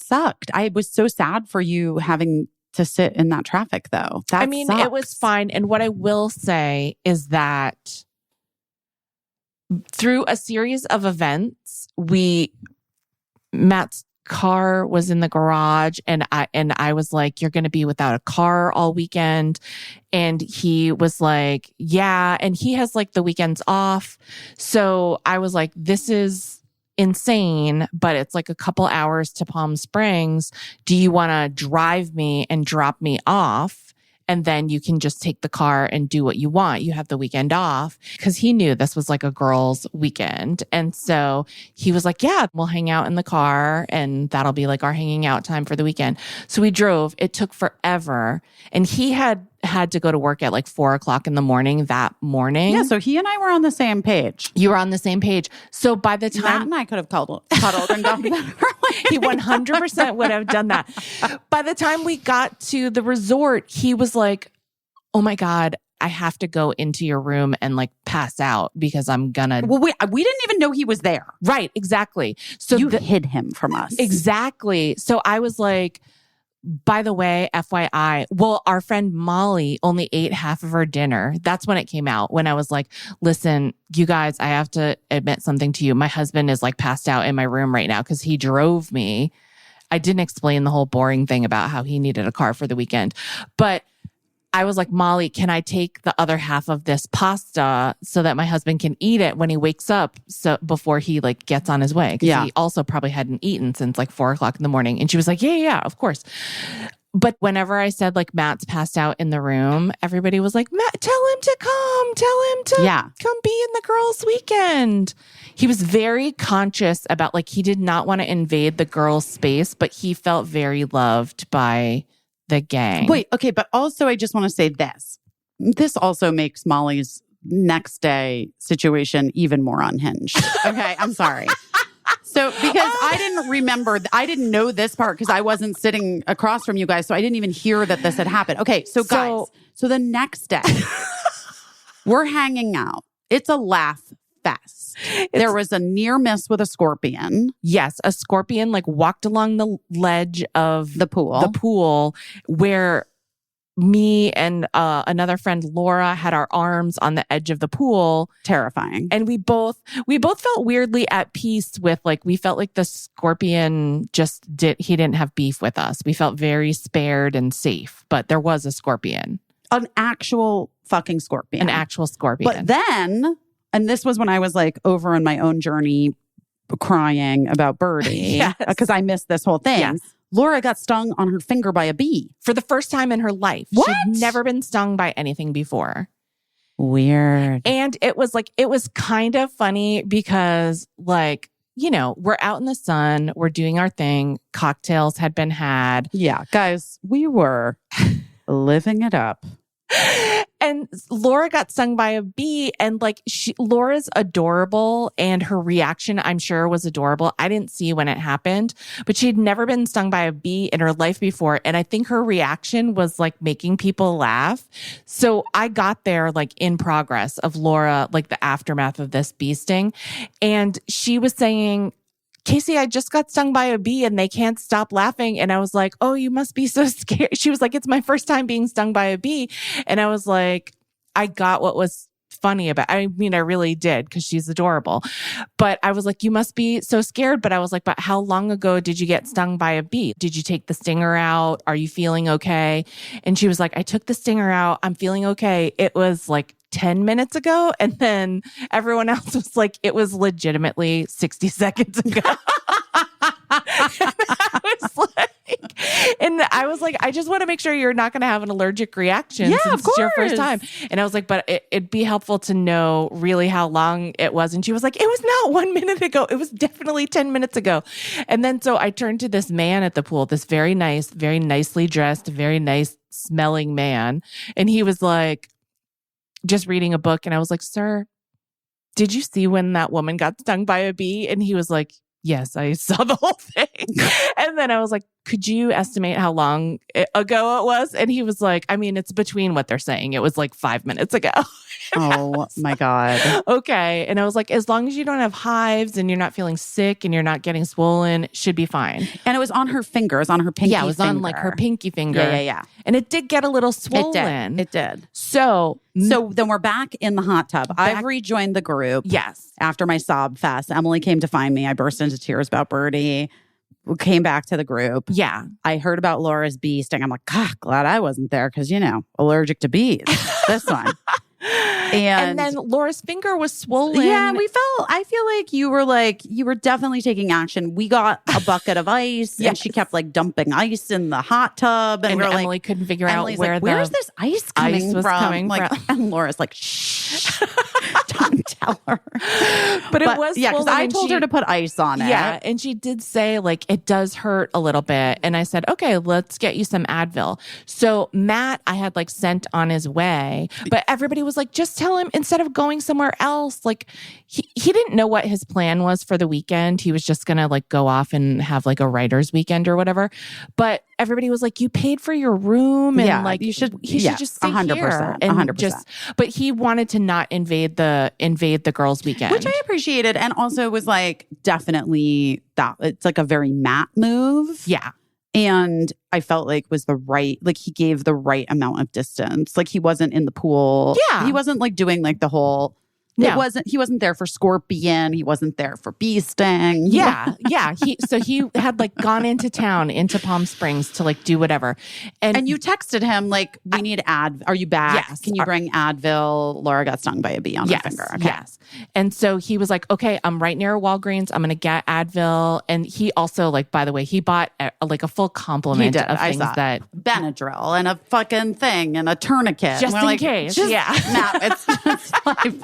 sucked. I was so sad for you having to sit in that traffic though. That sucks. It was fine. And what I will say is that through a series of events, Matt's car was in the garage, and I was like, you're going to be without a car all weekend. And he was like, yeah. And he has like the weekends off. So I was like, this is insane, but it's like a couple hours to Palm Springs. Do you want to drive me and drop me off? And then you can just take the car and do what you want. You have the weekend off, because he knew this was like a girls' weekend. And so he was like, yeah, we'll hang out in the car, and that'll be like our hanging out time for the weekend. So we drove. It took forever. And he had to go to work at like 4:00 in the morning that morning. Yeah, so he and I were on the same page. You were on the same page. So by the time Matt and I could have cuddled and gone to bed early. he 100% would have done that. By the time we got to the resort, he was like, oh my God, I have to go into your room and like pass out because I'm gonna. Well, we didn't even know he was there. Right, exactly. So you hid him from us. Exactly. So I was like, by the way, FYI, well, our friend Molly only ate half of her dinner. That's when it came out, when I was like, listen, you guys, I have to admit something to you. My husband is like passed out in my room right now because he drove me. I didn't explain the whole boring thing about how he needed a car for the weekend. But I was like, Molly, can I take the other half of this pasta so that my husband can eat it when he wakes up, so before he like gets on his way? Because he also probably hadn't eaten since like 4:00 in the morning. And she was like, yeah, of course. But whenever I said like Matt's passed out in the room, everybody was like, Matt, tell him to come be in the girls' weekend. He was very conscious about like, he did not want to invade the girls' space, but he felt very loved by the gang. Wait, okay, but also I just want to say this. This also makes Molly's next day situation even more unhinged. Okay, I'm sorry. So, because I didn't know this part because I wasn't sitting across from you guys, so I didn't even hear that this had happened. Okay, so guys, so the next day, we're hanging out. It's a laugh fest. There was a near miss with a scorpion. Yes, a scorpion like walked along the ledge of the pool where me and another friend, Laura, had our arms on the edge of the pool. Terrifying. And we both felt weirdly at peace with, like, we felt like the scorpion he didn't have beef with us. We felt very spared and safe, but there was a scorpion. An actual fucking scorpion. An actual scorpion. But then, and this was when I was like over in my own journey crying about Birdie. Because I missed this whole thing. Yes. Laura got stung on her finger by a bee. For the first time in her life. What? She'd never been stung by anything before. Weird. And it was kind of funny because, like, you know, we're out in the sun, we're doing our thing, cocktails had been had. Yeah, guys, we were living it up. And Laura got stung by a bee, and like Laura's adorable, and her reaction, I'm sure, was adorable. I didn't see when it happened, but she'd never been stung by a bee in her life before. And I think her reaction was like making people laugh. So I got there like in progress of Laura, like the aftermath of this bee sting. And she was saying, Caissie, I just got stung by a bee and they can't stop laughing. And I was like, oh, you must be so scared. She was like, it's my first time being stung by a bee. And I was like, I got what was funny about I mean, I really did, because she's adorable. But I was like, you must be so scared. But I was like, but how long ago did you get stung by a bee? Did you take the stinger out? Are you feeling okay? And she was like, I took the stinger out. I'm feeling okay. It was like 10 minutes ago. And then everyone else was like, it was legitimately 60 seconds ago. And I was like, I just want to make sure you're not going to have an allergic reaction since it's your first time. And I was like, but it'd be helpful to know really how long it was. And she was like, it was not 1 minute ago. It was definitely 10 minutes ago. And then so I turned to this man at the pool, this very nice, very nicely dressed, very nice smelling man. And he was like, just reading a book. And I was like, sir, did you see when that woman got stung by a bee? And he was like, yes, I saw the whole thing. And then I was like, could you estimate how long ago it was? And he was like, I mean, it's between what they're saying. It was like 5 minutes ago. Oh my God. Okay. And I was like, as long as you don't have hives and you're not feeling sick and you're not getting swollen, it should be fine. And it was on her fingers, on her pinky finger. Yeah, it was on like her pinky finger. Yeah. And it did get a little swollen. It did. So then we're back in the hot tub. I've rejoined the group. Yes. After my sob fest, Emily came to find me. I burst into tears about Birdie. We came back to the group. Yeah. I heard about Laura's bee sting. I'm like, God, glad I wasn't there because, allergic to bees. This one. And then Laura's finger was swollen. Yeah, I feel like you were definitely taking action. We got a bucket of ice and she kept like dumping ice in the hot tub. And Emily couldn't figure out where's this ice coming from? And Laura's like, shh, don't tell her. But it was because I told her to put ice on it. Yeah, and she did say like, it does hurt a little bit. And I said, okay, let's get you some Advil. So Matt, I had like sent on his way, but everybody was like, just tell him instead of going somewhere else. Like he didn't know what his plan was for the weekend. He was just gonna like go off and have like a writer's weekend or whatever. But everybody was like, you paid for your room and like he should just stay 100%, here. 100%. But he wanted to not invade the girls' weekend, which I appreciated, and also was like definitely that it's like a very Matt move. Yeah. And I felt like was the right, like he gave the right amount of distance. Like he wasn't in the pool. Yeah. He wasn't like doing like the whole, he wasn't there for scorpion. He wasn't there for bee sting. Yeah. So he had like gone into town, into Palm Springs to like do whatever. And you texted him like, we need are you back? Yes. Can you bring Advil? Laura got stung by a bee on her finger. Okay. Yes. And so he was like, okay, I'm right near Walgreens. I'm going to get Advil. And he also like, by the way, he bought a full complement of things that Benadryl and a fucking thing and a tourniquet. Just in case. No, it's fine.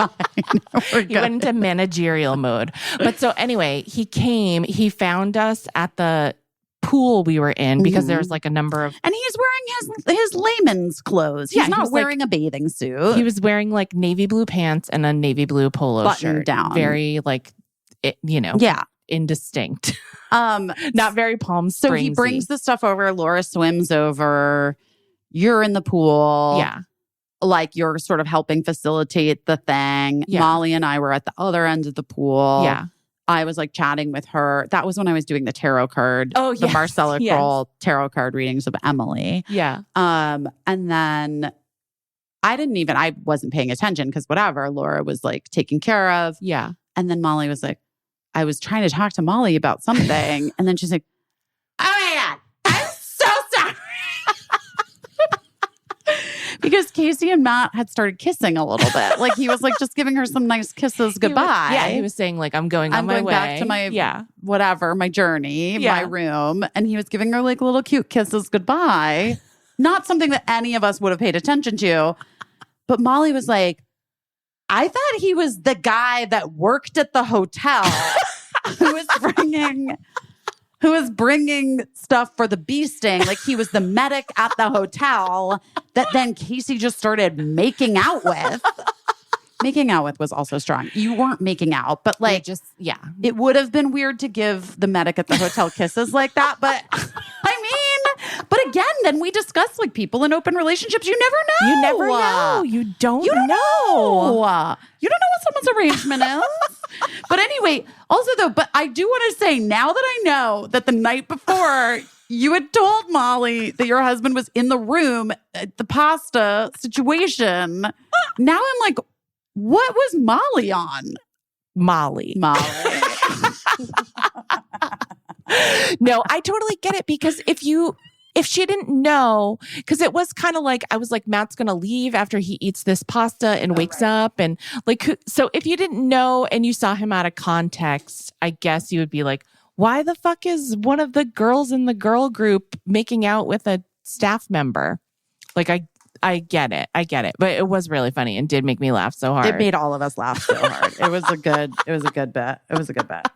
He went into managerial mode. But so anyway, he found us at the pool we were in because there's like a number of... And he's wearing his layman's clothes. He's not wearing a bathing suit. He was wearing like navy blue pants and a navy blue polo shirt. Down. Very like, indistinct. Not very Palm Springs. So he brings the stuff over. Laura swims over. You're in the pool. Yeah. Like you're sort of helping facilitate the thing. Yeah. Molly and I were at the other end of the pool. Yeah. I was like chatting with her. That was when I was doing the tarot card. Oh, the Marcella Kroll tarot card readings of Emily. Yeah. And then I wasn't paying attention because whatever, Laura was like taken care of. Yeah. And then Molly was like, I was trying to talk to Molly about something. And then she's like, oh my God, I'm so sorry. Because Caissie and Matt had started kissing a little bit. Like he was like just giving her some nice kisses goodbye. He was saying like, I'm going on my way. Back to my whatever, my journey, my room. And he was giving her like little cute kisses goodbye. Not something that any of us would have paid attention to. But Molly was like, I thought he was the guy that worked at the hotel who was bringing who was bringing stuff for the bee sting. Like he was the medic at the hotel that then Caissie just started making out with. Making out with was also strong. You weren't making out, but like, it would have been weird to give the medic at the hotel kisses like that. But I mean, but again, then we discuss like people in open relationships. You never know. You never know. You don't know. You don't know what someone's arrangement is. But anyway, also though, but I do want to say now that I know that the night before you had told Molly that your husband was in the room at the pasta situation. Now I'm like, what was Molly on? Molly. No, I totally get it because if she didn't know, because it was kind of like, I was like, Matt's going to leave after he eats this pasta and wakes up. And like, so if you didn't know and you saw him out of context, I guess you would be like, why the fuck is one of the girls in the girl group making out with a staff member? Like, I get it. But it was really funny and did make me laugh so hard. It made all of us laugh so hard. It was a good bet. It was a good bet.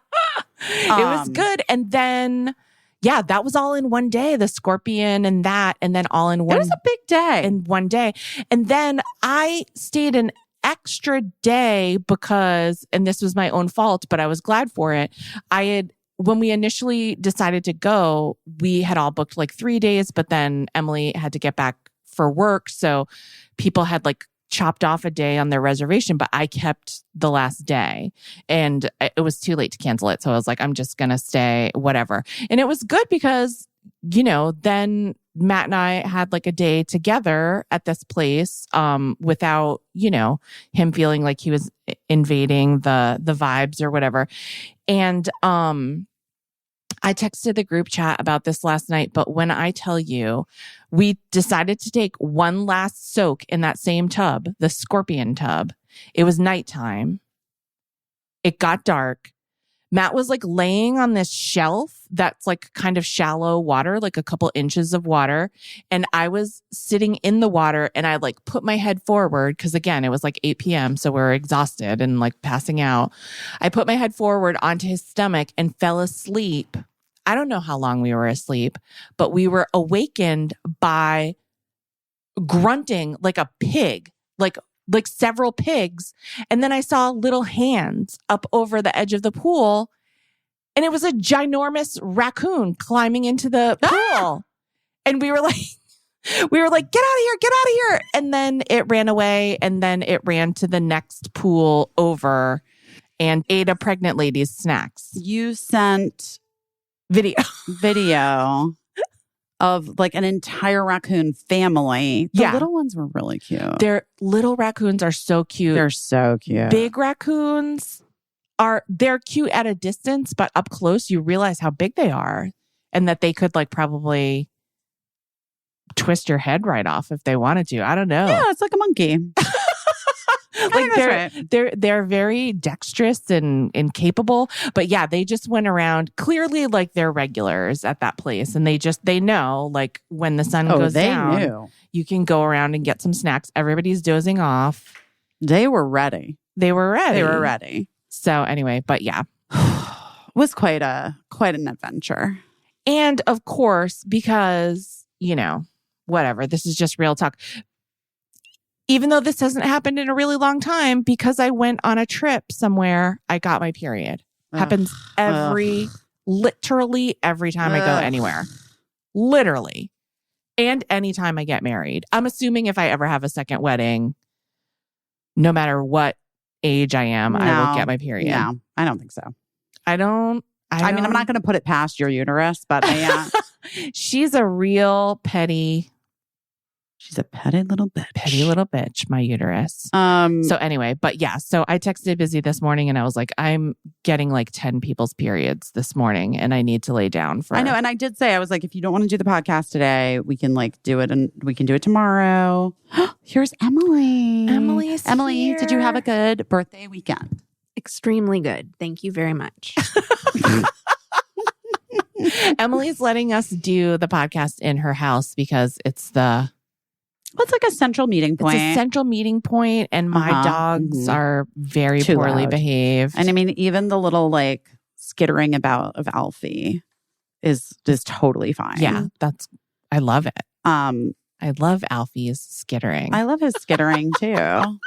It was good. And then, yeah, that was all in one day, the scorpion and that, and then all in one. It was a big day. In one day. And then I stayed an extra day because, and this was my own fault, but I was glad for it. When we initially decided to go, we had all booked like 3 days, but then Emily had to get back for work. So people had like chopped off a day on their reservation, but I kept the last day and it was too late to cancel it. So I was like, I'm just going to stay, whatever. And it was good because, then Matt and I had like a day together at this place without, him feeling like he was invading the vibes or whatever. And I texted the group chat about this last night, but when I tell you, we decided to take one last soak in that same tub, the scorpion tub. It was nighttime. It got dark. Matt was like laying on this shelf that's like kind of shallow water, like a couple inches of water. And I was sitting in the water and I like put my head forward because again, it was like 8 p.m. So we were exhausted and like passing out. I put my head forward onto his stomach and fell asleep. I don't know how long we were asleep, but we were awakened by grunting like a pig, like several pigs. And then I saw little hands up over the edge of the pool. And it was a ginormous raccoon climbing into the pool. And we were like, get out of here. And then it ran away. And then it ran to the next pool over and ate a pregnant lady's snacks. You sent video of like an entire raccoon family. The little ones were really cute. Their little raccoons are so cute. They're so cute. Big raccoons they're cute at a distance, but up close you realize how big they are and that they could like probably twist your head right off if they wanted to. I don't know. Yeah, it's like a monkey. Like they're very dexterous and capable, but yeah, they just went around clearly like they're regulars at that place, and they know like when the sun goes down, you can go around and get some snacks. Everybody's dozing off. They were ready. So anyway, but yeah, it was quite an adventure, and of course because whatever, this is just real talk. Even though this hasn't happened in a really long time, because I went on a trip somewhere, I got my period. Happens literally every time I go anywhere. Literally. And anytime I get married. I'm assuming if I ever have a second wedding, no matter what age I am, I will get my period. No, I don't think so. I mean, I'm not going to put it past your uterus, but she's a real petty... She's a petty little bitch. My uterus. So anyway, but yeah, so I texted Busy this morning and I was like, I'm getting like 10 people's periods this morning and I need to lay down for... I know. And I did say, I was like, if you don't want to do the podcast today, we can like do it and we can do it tomorrow. Here's Emily. Emily, here. Did you have a good birthday weekend? Extremely good. Thank you very much. Emily's letting us do the podcast in her house because it's like a central meeting point. It's a central meeting point, and my dogs are very poorly behaved. And I mean, even the little like skittering about of Alfie is totally fine. Yeah, I love it. I I love Alfie's skittering. love his skittering too.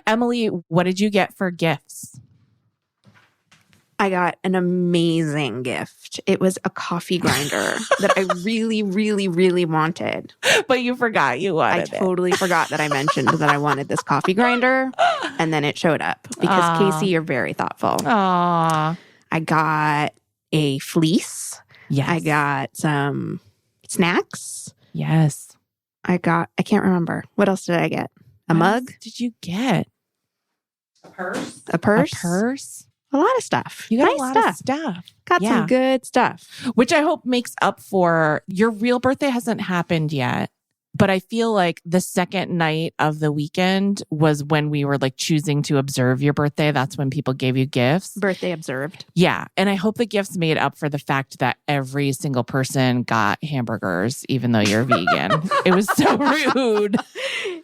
Emily, what did you get for gifts? I got an amazing gift. It was a coffee grinder that I really, really, really wanted. But you forgot you wanted I totally forgot that I mentioned that I wanted this coffee grinder, and then it showed up because Aw. Caissie, you're very thoughtful. Aw. I got a fleece. Yes. I got some snacks. Yes. I can't remember. What else did I get? A What mug? else did you get? A purse. A purse? A purse? A lot of stuff. You got Nice a lot stuff. of stuff. Got Yeah. some good stuff. Which I hope makes up for your real birthday hasn't happened yet. But I feel like the second night of the weekend was when we were like choosing to observe your birthday. That's when people gave you gifts. Birthday observed. Yeah. And I hope the gifts made up for the fact that every single person got hamburgers, even though you're vegan. It was so rude.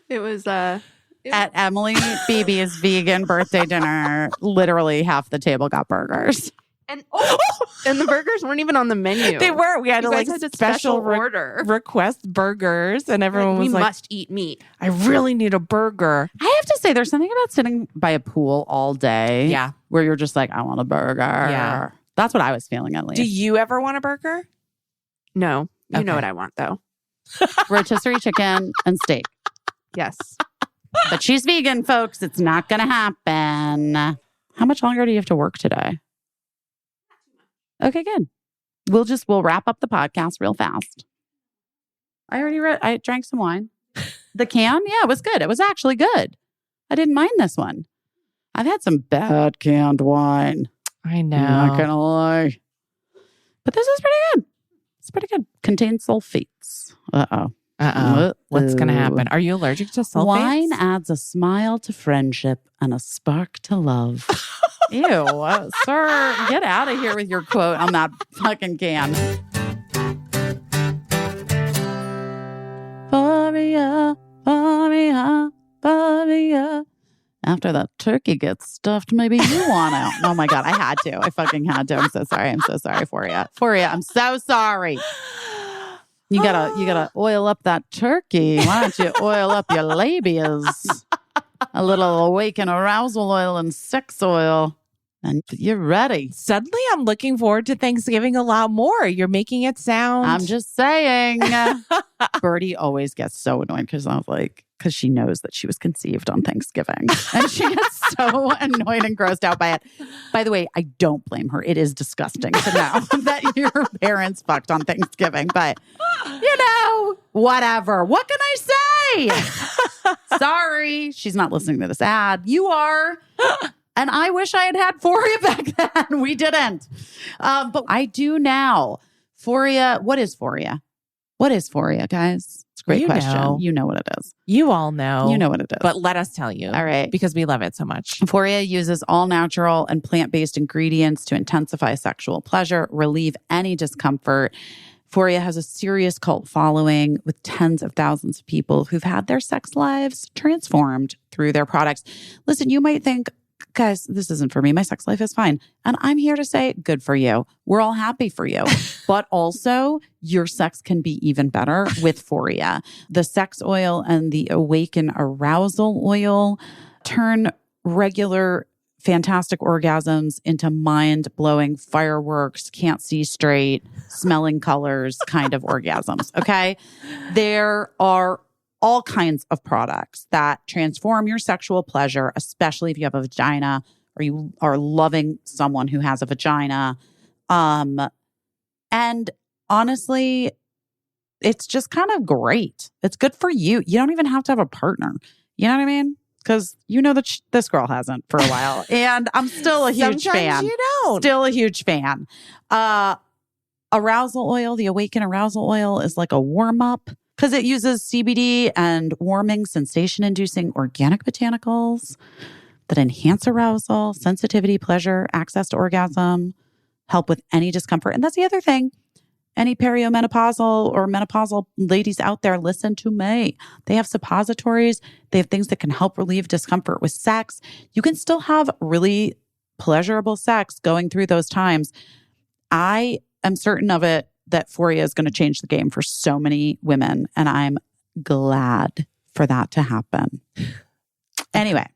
It was At Emily Beebe's vegan birthday dinner, literally half the table got burgers. and the burgers weren't even on the menu. They were. We had You to guys like had to special order. request burgers. And everyone we was like, must eat meat. I really need a burger. I have to say, there's something about sitting by a pool all day Yeah. where you're just like, I want a burger. Yeah. That's what I was feeling at least. Do you ever want a burger? No, you know Okay. what I want though. Rotisserie chicken and steak. Yes. But she's vegan, folks. It's not going to happen. How much longer do you have to work today? Okay, good. We'll wrap up the podcast real fast. I drank some wine. The can? Yeah, it was good. It was actually good. I didn't mind this one. I've had some bad canned wine. I I'm not know. going to lie. But this is pretty good. It's pretty good. Contains sulfates. Uh-oh. What's going to happen? Are you allergic to sulfates? Wine adds a smile to friendship and a spark to love. Ew, sir, get out of here with your quote on that fucking can. Faria, Faria, Faria. After that turkey gets stuffed, maybe you want to. Oh my God, I had to. I fucking had to. I'm so sorry. I'm so sorry for you. Faria, I'm so sorry. You gotta oil up that turkey. Why don't you oil up your labias? A little awaken arousal oil and sex oil. And you're ready. Suddenly I'm looking forward to Thanksgiving a lot more. You're making it sound. I'm just saying. Birdie always gets so annoyed because she knows that she was conceived on Thanksgiving. And she gets so annoyed and grossed out by it. By the way, I don't blame her. It is disgusting to know that your parents fucked on Thanksgiving. But, whatever. What can I say? Sorry. She's not listening to this ad. You are. And I wish I had Foria back then. We didn't. But I do now. Foria. What is Foria? What is Foria, guys? It's a great question. Know. You know what it is. You all know. You know what it is. But let us tell you. All right. Because we love it so much. Foria uses all natural and plant-based ingredients to intensify sexual pleasure, relieve any discomfort. Foria has a serious cult following with tens of thousands of people who've had their sex lives transformed through their products. Listen, you might think, guys, this isn't for me. My sex life is fine. And I'm here to say, good for you. We're all happy for you. But also, your sex can be even better with Foria. The sex oil and the awaken arousal oil turn regular fantastic orgasms into mind-blowing fireworks, can't see straight, smelling colors kind of orgasms. Okay? There are all kinds of products that transform your sexual pleasure, especially if you have a vagina or you are loving someone who has a vagina. And honestly, it's just kind of great. It's good for you. You don't even have to have a partner. You know what I mean? Because you know that this girl hasn't for a while. And I'm still a huge Sometimes fan. you don't. Still a huge fan. Arousal oil, the Awaken Arousal Oil is like a warm-up because it uses CBD and warming, sensation-inducing organic botanicals that enhance arousal, sensitivity, pleasure, access to orgasm, help with any discomfort. And that's the other thing. Any perimenopausal or menopausal ladies out there, listen to me. They have suppositories. They have things that can help relieve discomfort with sex. You can still have really pleasurable sex going through those times. I am certain of it that Euphoria is going to change the game for so many women. And I'm glad for that to happen. Anyway,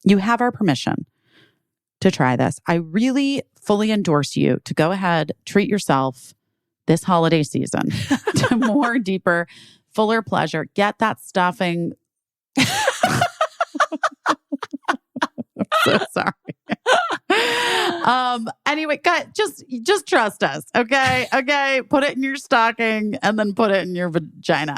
you have our permission to try this. I really fully endorse you to go ahead, treat yourself this holiday season to more, deeper, fuller pleasure. Get that stuffing. I'm so sorry. Anyway, guys, just trust us, okay? Okay, put it in your stocking and then put it in your vagina.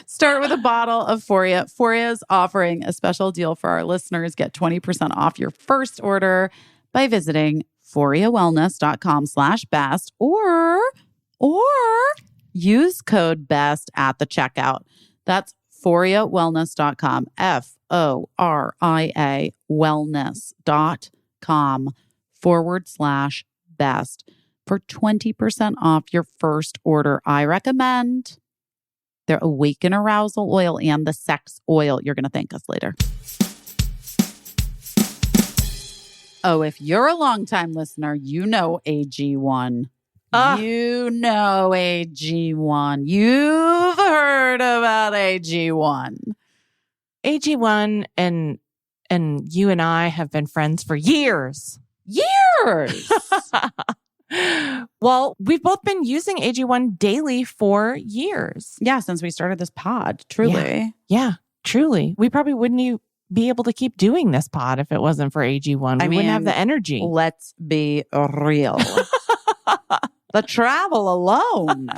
Start with a bottle of Euphoria. Euphoria is offering a special deal for our listeners. Get 20% off your first order by visiting EuphoriaWellness.com/best or use code BEST at the checkout. That's EuphoriaWellness.com, FORIA wellness.com/best for 20% off your first order. I recommend their Awaken Arousal Oil and the Sex Oil. You're going to thank us later. Oh, if you're a longtime listener, you know AG1. You know AG1. You've heard about AG1. AG1 and you and I have been friends for years. Years! Well, we've both been using AG1 daily for years. Yeah, since we started this pod, truly. Yeah, truly. We probably wouldn't be able to keep doing this pod if it wasn't for AG1. We wouldn't have the energy. Let's be real. The travel alone.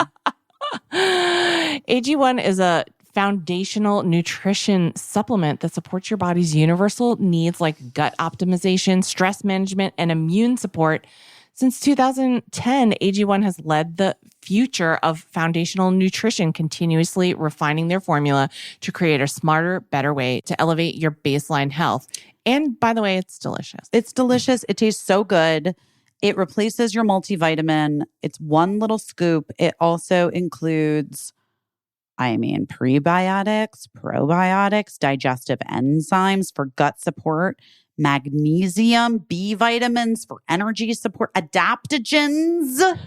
AG1 is a foundational nutrition supplement that supports your body's universal needs like gut optimization, stress management, and immune support. Since 2010, AG1 has led the future of foundational nutrition, continuously refining their formula to create a smarter, better way to elevate your baseline health. And by the way, it's delicious. It's delicious. It tastes so good. It replaces your multivitamin. It's one little scoop. It also includes, prebiotics, probiotics, digestive enzymes for gut support, magnesium, B vitamins for energy support, adaptogens,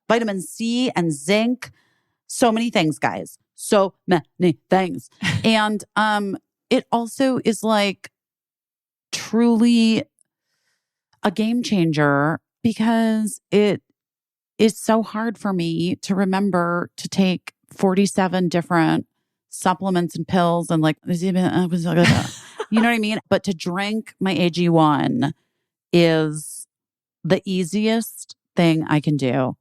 vitamin C and zinc. So many things, guys. So many things. And it also is like truly a game changer because it is so hard for me to remember to take 47 different supplements and pills and you know what I mean? But to drink my AG1 is the easiest thing I can do.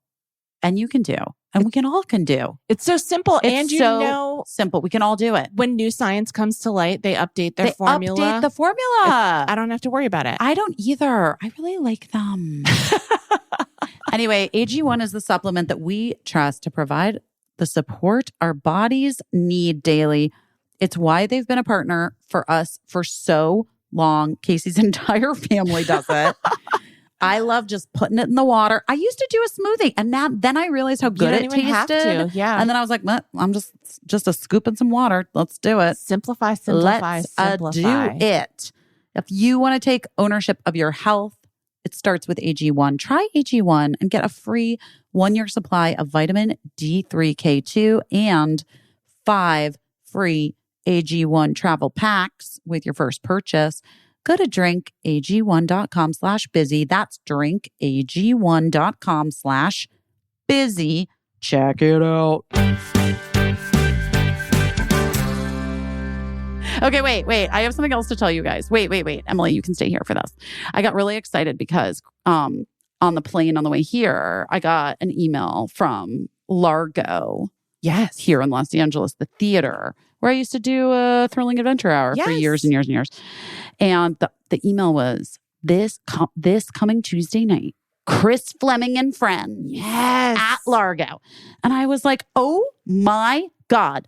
And you can do. And we can all do. It's so simple. It's so simple. We can all do it. When new science comes to light, they update their formula. Update the formula. I don't have to worry about it. I don't either. I really like them. Anyway, AG1 is the supplement that we trust to provide the support our bodies need daily. It's why they've been a partner for us for so long. Caissie's entire family does it. I love just putting it in the water. I used to do a smoothie, and then I realized how good it tasted. Have to. Yeah, and then I was like, I'm just a scoop in some water. Let's do it. Simplify. Let's simplify. do it. If you want to take ownership of your health, it starts with AG1. Try AG1 and get a free 1-year supply of vitamin D3K2 and 5 free AG1 travel packs with your first purchase. Go to drinkag1.com/busy. That's drinkag1.com/busy. Check it out. Okay, wait. I have something else to tell you guys. Wait. Emily, you can stay here for this. I got really excited because on the plane on the way here, I got an email from Largo. Yes. Here in Los Angeles, the theater, where I used to do a Thrilling Adventure Hour for years and years and years. And the email was, this coming Tuesday night, Chris Fleming and friends at Largo. And I was like, oh my God,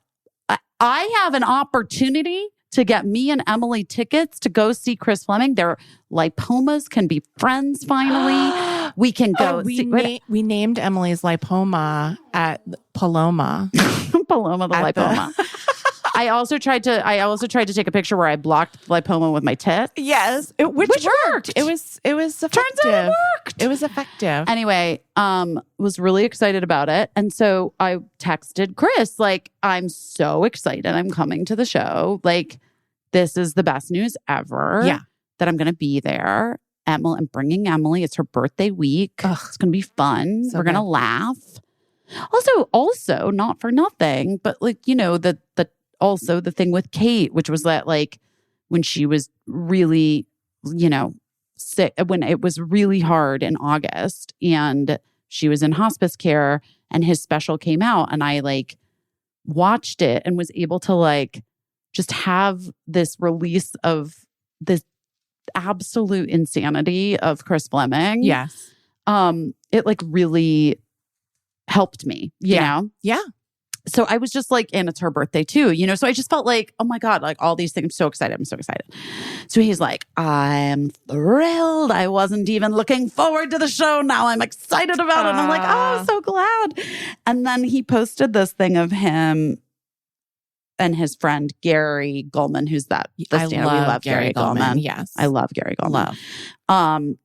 I have an opportunity to get me and Emily tickets to go see Chris Fleming. Their lipomas can be friends finally. We can go. We named Emily's lipoma at Paloma. Paloma the lipoma. I also tried to take a picture where I blocked lipoma with my tit. Yes, which worked. It was effective. Turns out it worked. It was effective. Anyway, was really excited about it. And so I texted Chris, like, I'm so excited. I'm coming to the show. Like, this is the best news ever. Yeah. That I'm going to be there. Emily, I'm bringing Emily. It's her birthday week. Ugh. It's going to be fun. So We're going to good. laugh. Also, not for nothing, but like, also the thing with Kate, which was that like when she was really, sick, when it was really hard in August and she was in hospice care and his special came out and I like watched it and was able to like just have this release of this absolute insanity of Chris Fleming. Yes. It like really helped me, you know? Yeah. So I was just like, and it's her birthday too, so I just felt like, oh my God, like all these things. I'm so excited. So he's like, I'm thrilled. I wasn't even looking forward to the show. Now I'm excited about it. And I'm like, oh, I'm so glad. And then he posted this thing of him and his friend, Gary Goldman, who's that. We love Gary Goldman. Yes. I love Gary Goldman.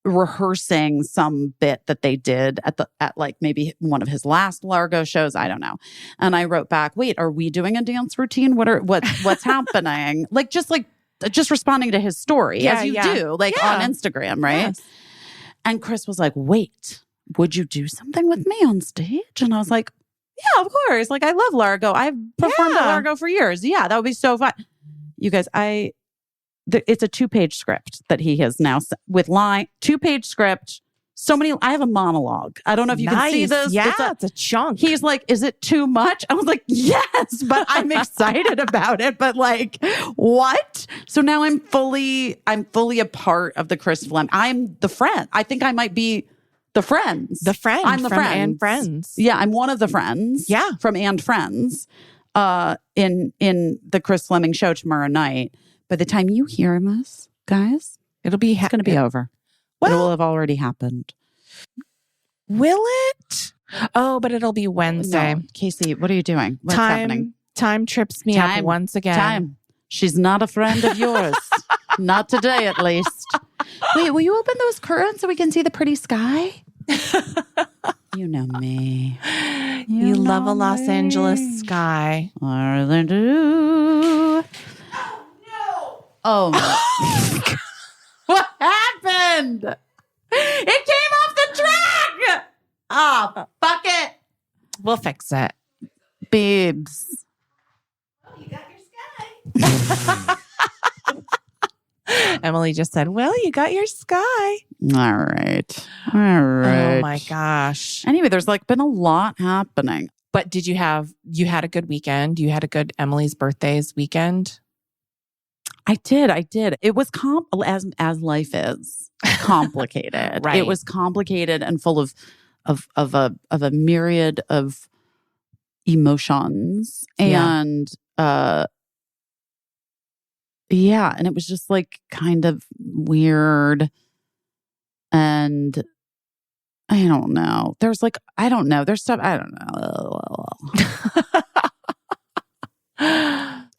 Rehearsing some bit that they did at like maybe one of his last Largo shows. I don't know. And I wrote back, wait, are we doing a dance routine? What's happening? Just responding to his story as you do, on Instagram, right? Yes. And Chris was like, wait, would you do something with me on stage? And I was like, yeah, of course. Like, I love Largo. I've performed at Largo for years. Yeah, that would be so fun. You guys, it's a 2-page script that he has now with 2-page script. So many, I have a monologue. I don't know if you can see this. Yeah, it's a chunk. He's like, is it too much? I was like, yes, but I'm excited about it. But like, what? So now I'm fully a part of the Chris Fleming. I'm the friend. I think I might be the friends. The friend. I'm the from friend. And Friends. Yeah, I'm one of the friends. Yeah. From And Friends. In the Chris Fleming show tomorrow night. By the time you hear this, guys, it's going to be over. Well, it will have already happened. Will it? Oh, but it'll be Wednesday. No. Caissie, what are you doing? What's happening? Time trips me up once again. She's not a friend of yours. Not today, at least. Wait, will you open those curtains so we can see the pretty sky? You know me. You love a Los Angeles sky. More than do. Oh, no. What happened? It came off the track. Oh, fuck it. We'll fix it. Babes. Oh, you got your sky. Emily just said, well, you got your sky. All right. Oh my gosh. Anyway, there's like been a lot happening. But you had a good weekend? You had a good Emily's birthdays weekend? I did. It was as life is complicated. Right. It was complicated and full of a myriad of emotions. And and it was just like kind of weird. And I don't know. There's stuff I don't know.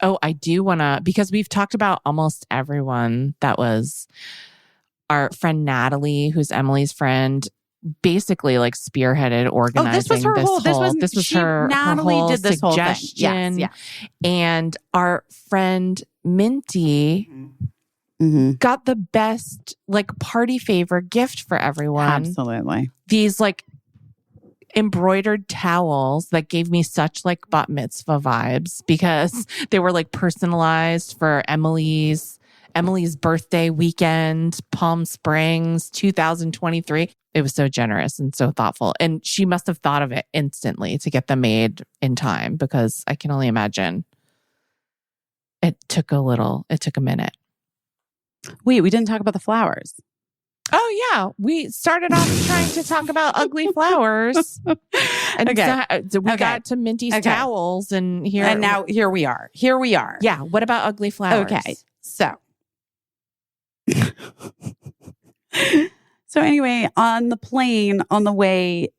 Oh, I do want to, because we've talked about almost everyone. That was our friend Natalie, who's Emily's friend, basically like spearheaded organizing this was her whole suggestion. This whole thing. Yes, yeah. And our friend Minty got the best like party favor gift for everyone. Absolutely. These like embroidered towels that gave me such like bat mitzvah vibes because they were like personalized for Emily's birthday weekend, Palm Springs, 2023. It was so generous and so thoughtful. And she must have thought of it instantly to get them made in time, because I can only imagine it took a minute. Wait, we didn't talk about the flowers. Oh, yeah. We started off trying to talk about ugly flowers. And we got to Minty's towels and now here we are. Yeah. What about ugly flowers? Okay. So anyway, on the plane on the way,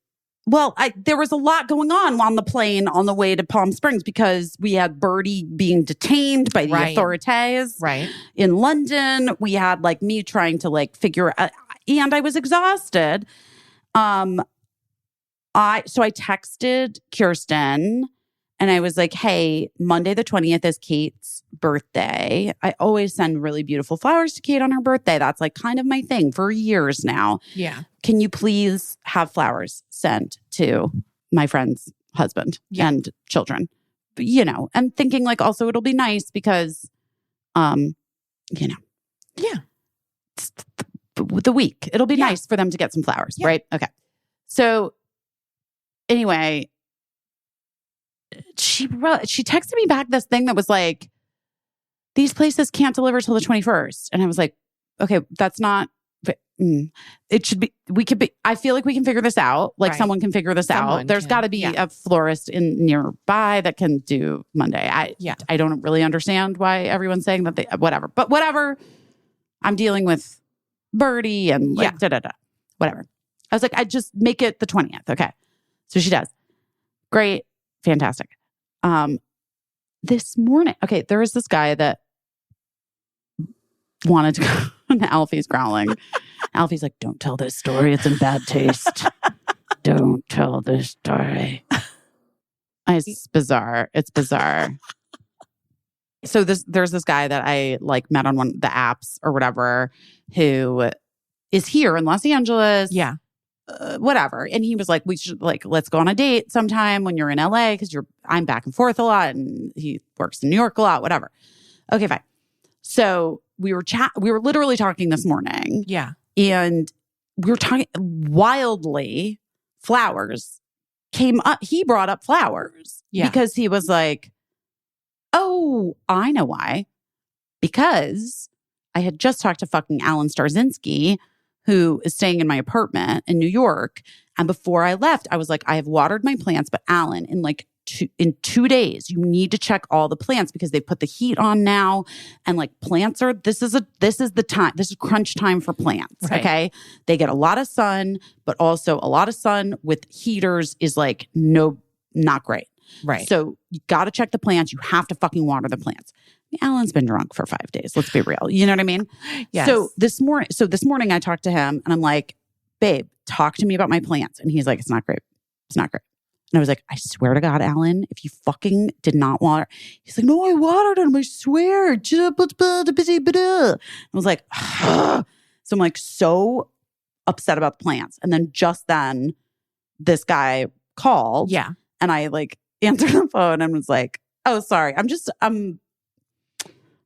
there was a lot going on the plane on the way to Palm Springs because we had Birdie being detained by the authorities right. in London. We had like me trying to like figure out, and I was exhausted. I texted Kirsten and I was like, hey, Monday the 20th is Kate's birthday. I always send really beautiful flowers to Kate on her birthday. That's like kind of my thing for years now. Yeah. Can you please have flowers sent to my friend's husband and children? You know, and thinking like also it'll be nice because, you know. Yeah. It's the week. It'll be nice for them to get some flowers, right? Okay. So anyway, she texted me back this thing that was like, these places can't deliver till the 21st. And I was like, okay, that's not, it should be, I feel like we can figure this out. Like someone can figure this out. There's got to be a florist in nearby that can do Monday. I don't really understand why everyone's saying that whatever. But whatever, I'm dealing with Birdie and like whatever. I was like, I just make it the 20th. Okay. So she does. Great. Fantastic. This morning, okay, there was this guy that wanted to go, and Alfie's growling. Alfie's like, don't tell this story. It's in bad taste. Don't tell this story. It's bizarre. It's bizarre. So there's this guy that I like met on one of the apps or whatever who is here in Los Angeles. Yeah. Whatever. And he was like, we should like, let's go on a date sometime when you're in LA because I'm back and forth a lot and he works in New York a lot, whatever. Okay, fine. So we were literally talking this morning. Yeah. And we were talking wildly. Flowers came up. He brought up flowers because he was like, oh, I know why. Because I had just talked to fucking Alan Starzinski, who is staying in my apartment in New York. And before I left, I was like, I have watered my plants, but Alan, in 2 days, you need to check all the plants because they put the heat on now. And like plants are, this is the time, this is crunch time for plants. Right. Okay. They get a lot of sun, but also a lot of sun with heaters is like, not great. Right. So you got to check the plants. You have to fucking water the plants. Alan's been drunk for 5 days. Let's be real. You know what I mean? Yes. So this morning I talked to him and I'm like, babe, talk to me about my plants. And he's like, it's not great. It's not great. And I was like, I swear to God, Alan, if you fucking did not water. He's like, no, I watered them. I swear. I was like, ugh. So I'm like so upset about the plants. And then just then this guy called. Yeah. And I like answered the phone and was like, oh, sorry. I'm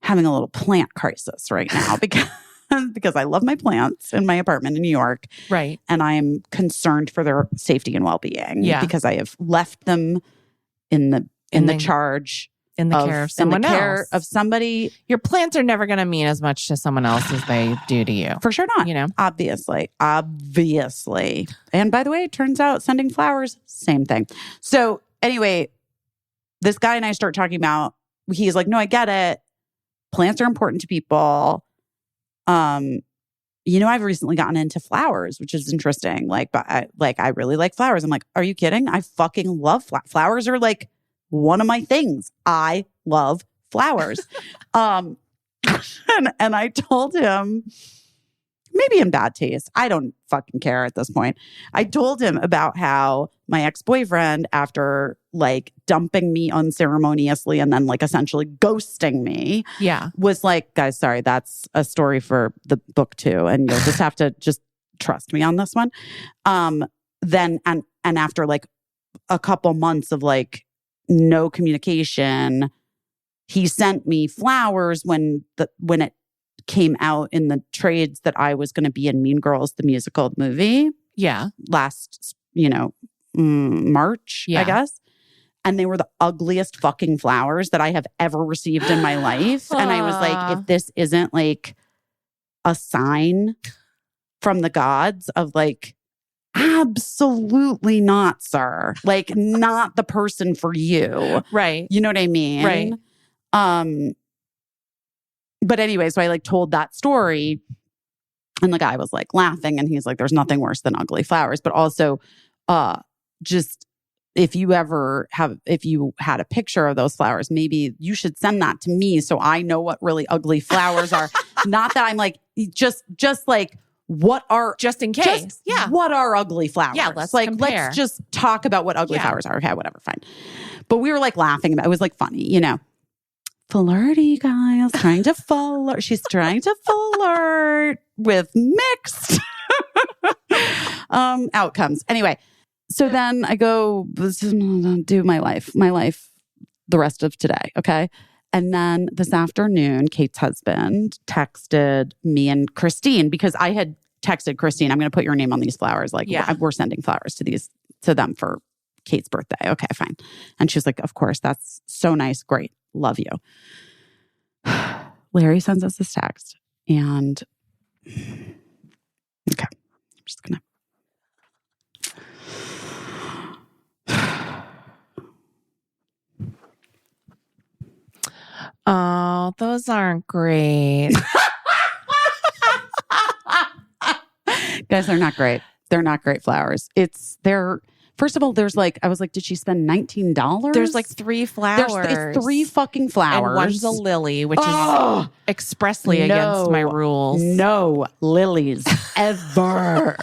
having a little plant crisis right now because I love my plants in my apartment in New York. Right. And I am concerned for their safety and well-being. Yeah. Because I have left them in the charge. In the care of someone else. Of somebody. Your plants are never going to mean as much to someone else as they do to you. For sure not. You know? Obviously. And by the way, it turns out sending flowers, same thing. So anyway, this guy and I start talking about, he's like, no, I get it. Plants are important to people. I've recently gotten into flowers, which is interesting. But I really like flowers. I'm like, are you kidding? I fucking love flowers. Are like one of my things. I love flowers. And I told him, maybe in bad taste, I don't fucking care at this point. I told him about how my ex-boyfriend, after like dumping me unceremoniously and then like essentially ghosting me, was like, guys, sorry, that's a story for the book too. And you'll just have to just trust me on this one. Then after like a couple months of like no communication, he sent me flowers when it came out in the trades that I was going to be in Mean Girls, the musical movie. Yeah. Last, March, I guess. And they were the ugliest fucking flowers that I have ever received in my life. And I was like, if this isn't like a sign from the gods of like, absolutely not, sir. Like, not the person for you. Right. You know what I mean? Right. But anyway, so I like told that story and the guy was like laughing and he's like, there's nothing worse than ugly flowers. But also, just if you had a picture of those flowers, maybe you should send that to me so I know what really ugly flowers are. Not that I'm like, just like what are Just in case. Yeah. what are ugly flowers? Yeah, let's like compare. let's just talk about what ugly Yeah. flowers are. Okay, whatever, fine. But we were like laughing about it. It was like funny, you know. Flirty, guys, trying to flirt. She's trying to flirt with mixed outcomes. Anyway, so then I go do my life the rest of today. Okay. And then this afternoon, Kate's husband texted me and Christine because I had texted Christine, I'm going to put your name on these flowers. Like, we're sending flowers to them for Kate's birthday. Okay, fine. And she was like, of course, that's so nice. Great. Love you. Larry sends us this text and okay, I'm just going to. Oh, those aren't great. Guys, they're not great. They're not great flowers. First of all, there's like, I was like, did she spend $19? There's like 3 flowers. It's 3 fucking flowers. And one's a lily, which is expressly against my rules. No lilies ever.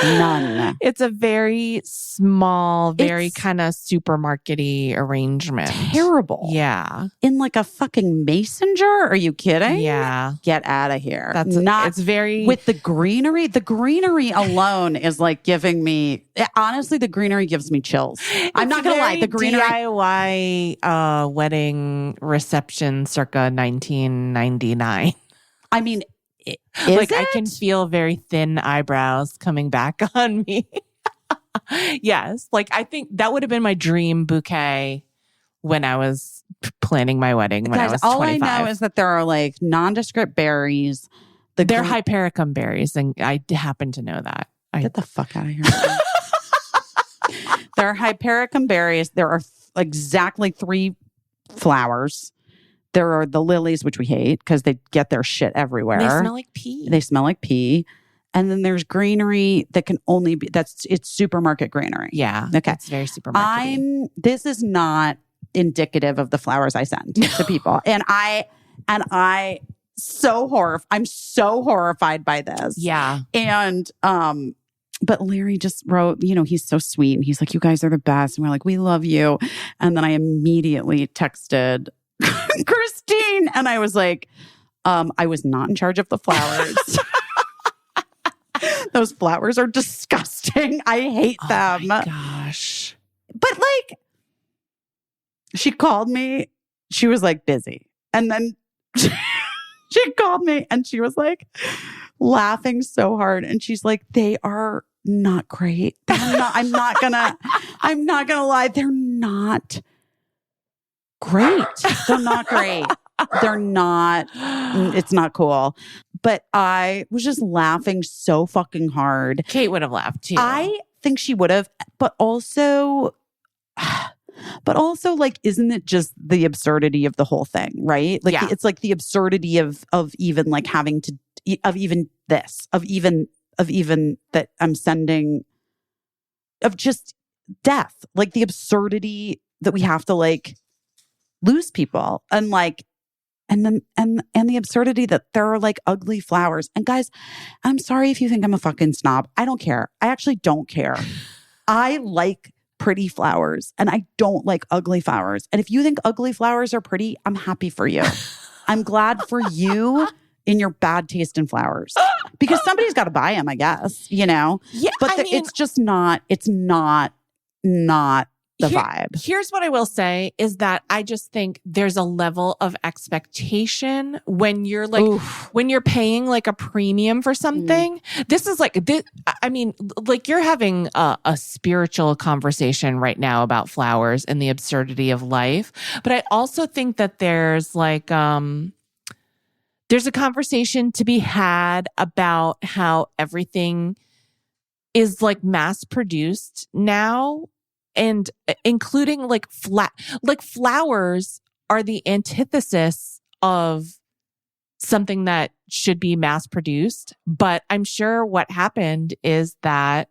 None. It's a very small, very kind of supermarket-y arrangement. Terrible. Yeah. In like a fucking mason jar? Are you kidding? Yeah. Get out of here. It's very... With the greenery. The greenery alone is like giving me... Honestly, the greenery gives me chills. I'm not going to lie. The greenery... DIY wedding reception circa 1999. I mean... I can feel very thin eyebrows coming back on me. Yes. Like I think that would have been my dream bouquet when I was planning my wedding when I was 25. All I know is that there are like nondescript berries. They're hypericum berries, and I happen to know that. Get the fuck out of here. There are hypericum berries. There are exactly 3 flowers. There are the lilies, which we hate because they get their shit everywhere. They smell like pee. And then there's greenery that can only be, it's supermarket greenery. Yeah. Okay. It's very supermarket. This is not indicative of the flowers I send to people. I'm so horrified by this. Yeah. And, but Larry just wrote, he's so sweet. And he's like, you guys are the best. And we're like, we love you. And then I immediately texted Christine. And I was like, I was not in charge of the flowers. Those flowers are disgusting. I hate them. Oh my gosh. But like, she called me. She was like busy. And then she called me and she was like laughing so hard. And she's like, they are not great. I'm not gonna lie. They're not great. They're not great. They're not, it's not cool. But I was just laughing so fucking hard. Kate would have laughed too. I think she would have, but also like, isn't it just the absurdity of the whole thing, right? Like, it's like the absurdity of even like having to, of even that I'm sending, of just death, like the absurdity that we have to like lose people and like, and the absurdity that there are like ugly flowers. And guys, I'm sorry if you think I'm a fucking snob. I don't care. I actually don't care. I like pretty flowers and I don't like ugly flowers. And if you think ugly flowers are pretty, I'm happy for you. I'm glad for you in your bad taste in flowers because somebody's got to buy them, I guess, Yeah. But it's just not, it's not the vibe. Here's what I will say is that I just think there's a level of expectation when you're like, when you're paying like a premium for something. This is like, I mean, like you're having a spiritual conversation right now about flowers and the absurdity of life. But I also think that there's like, there's a conversation to be had about how everything is like mass produced now. And including like flowers are the antithesis of something that should be mass produced. But I'm sure what happened is that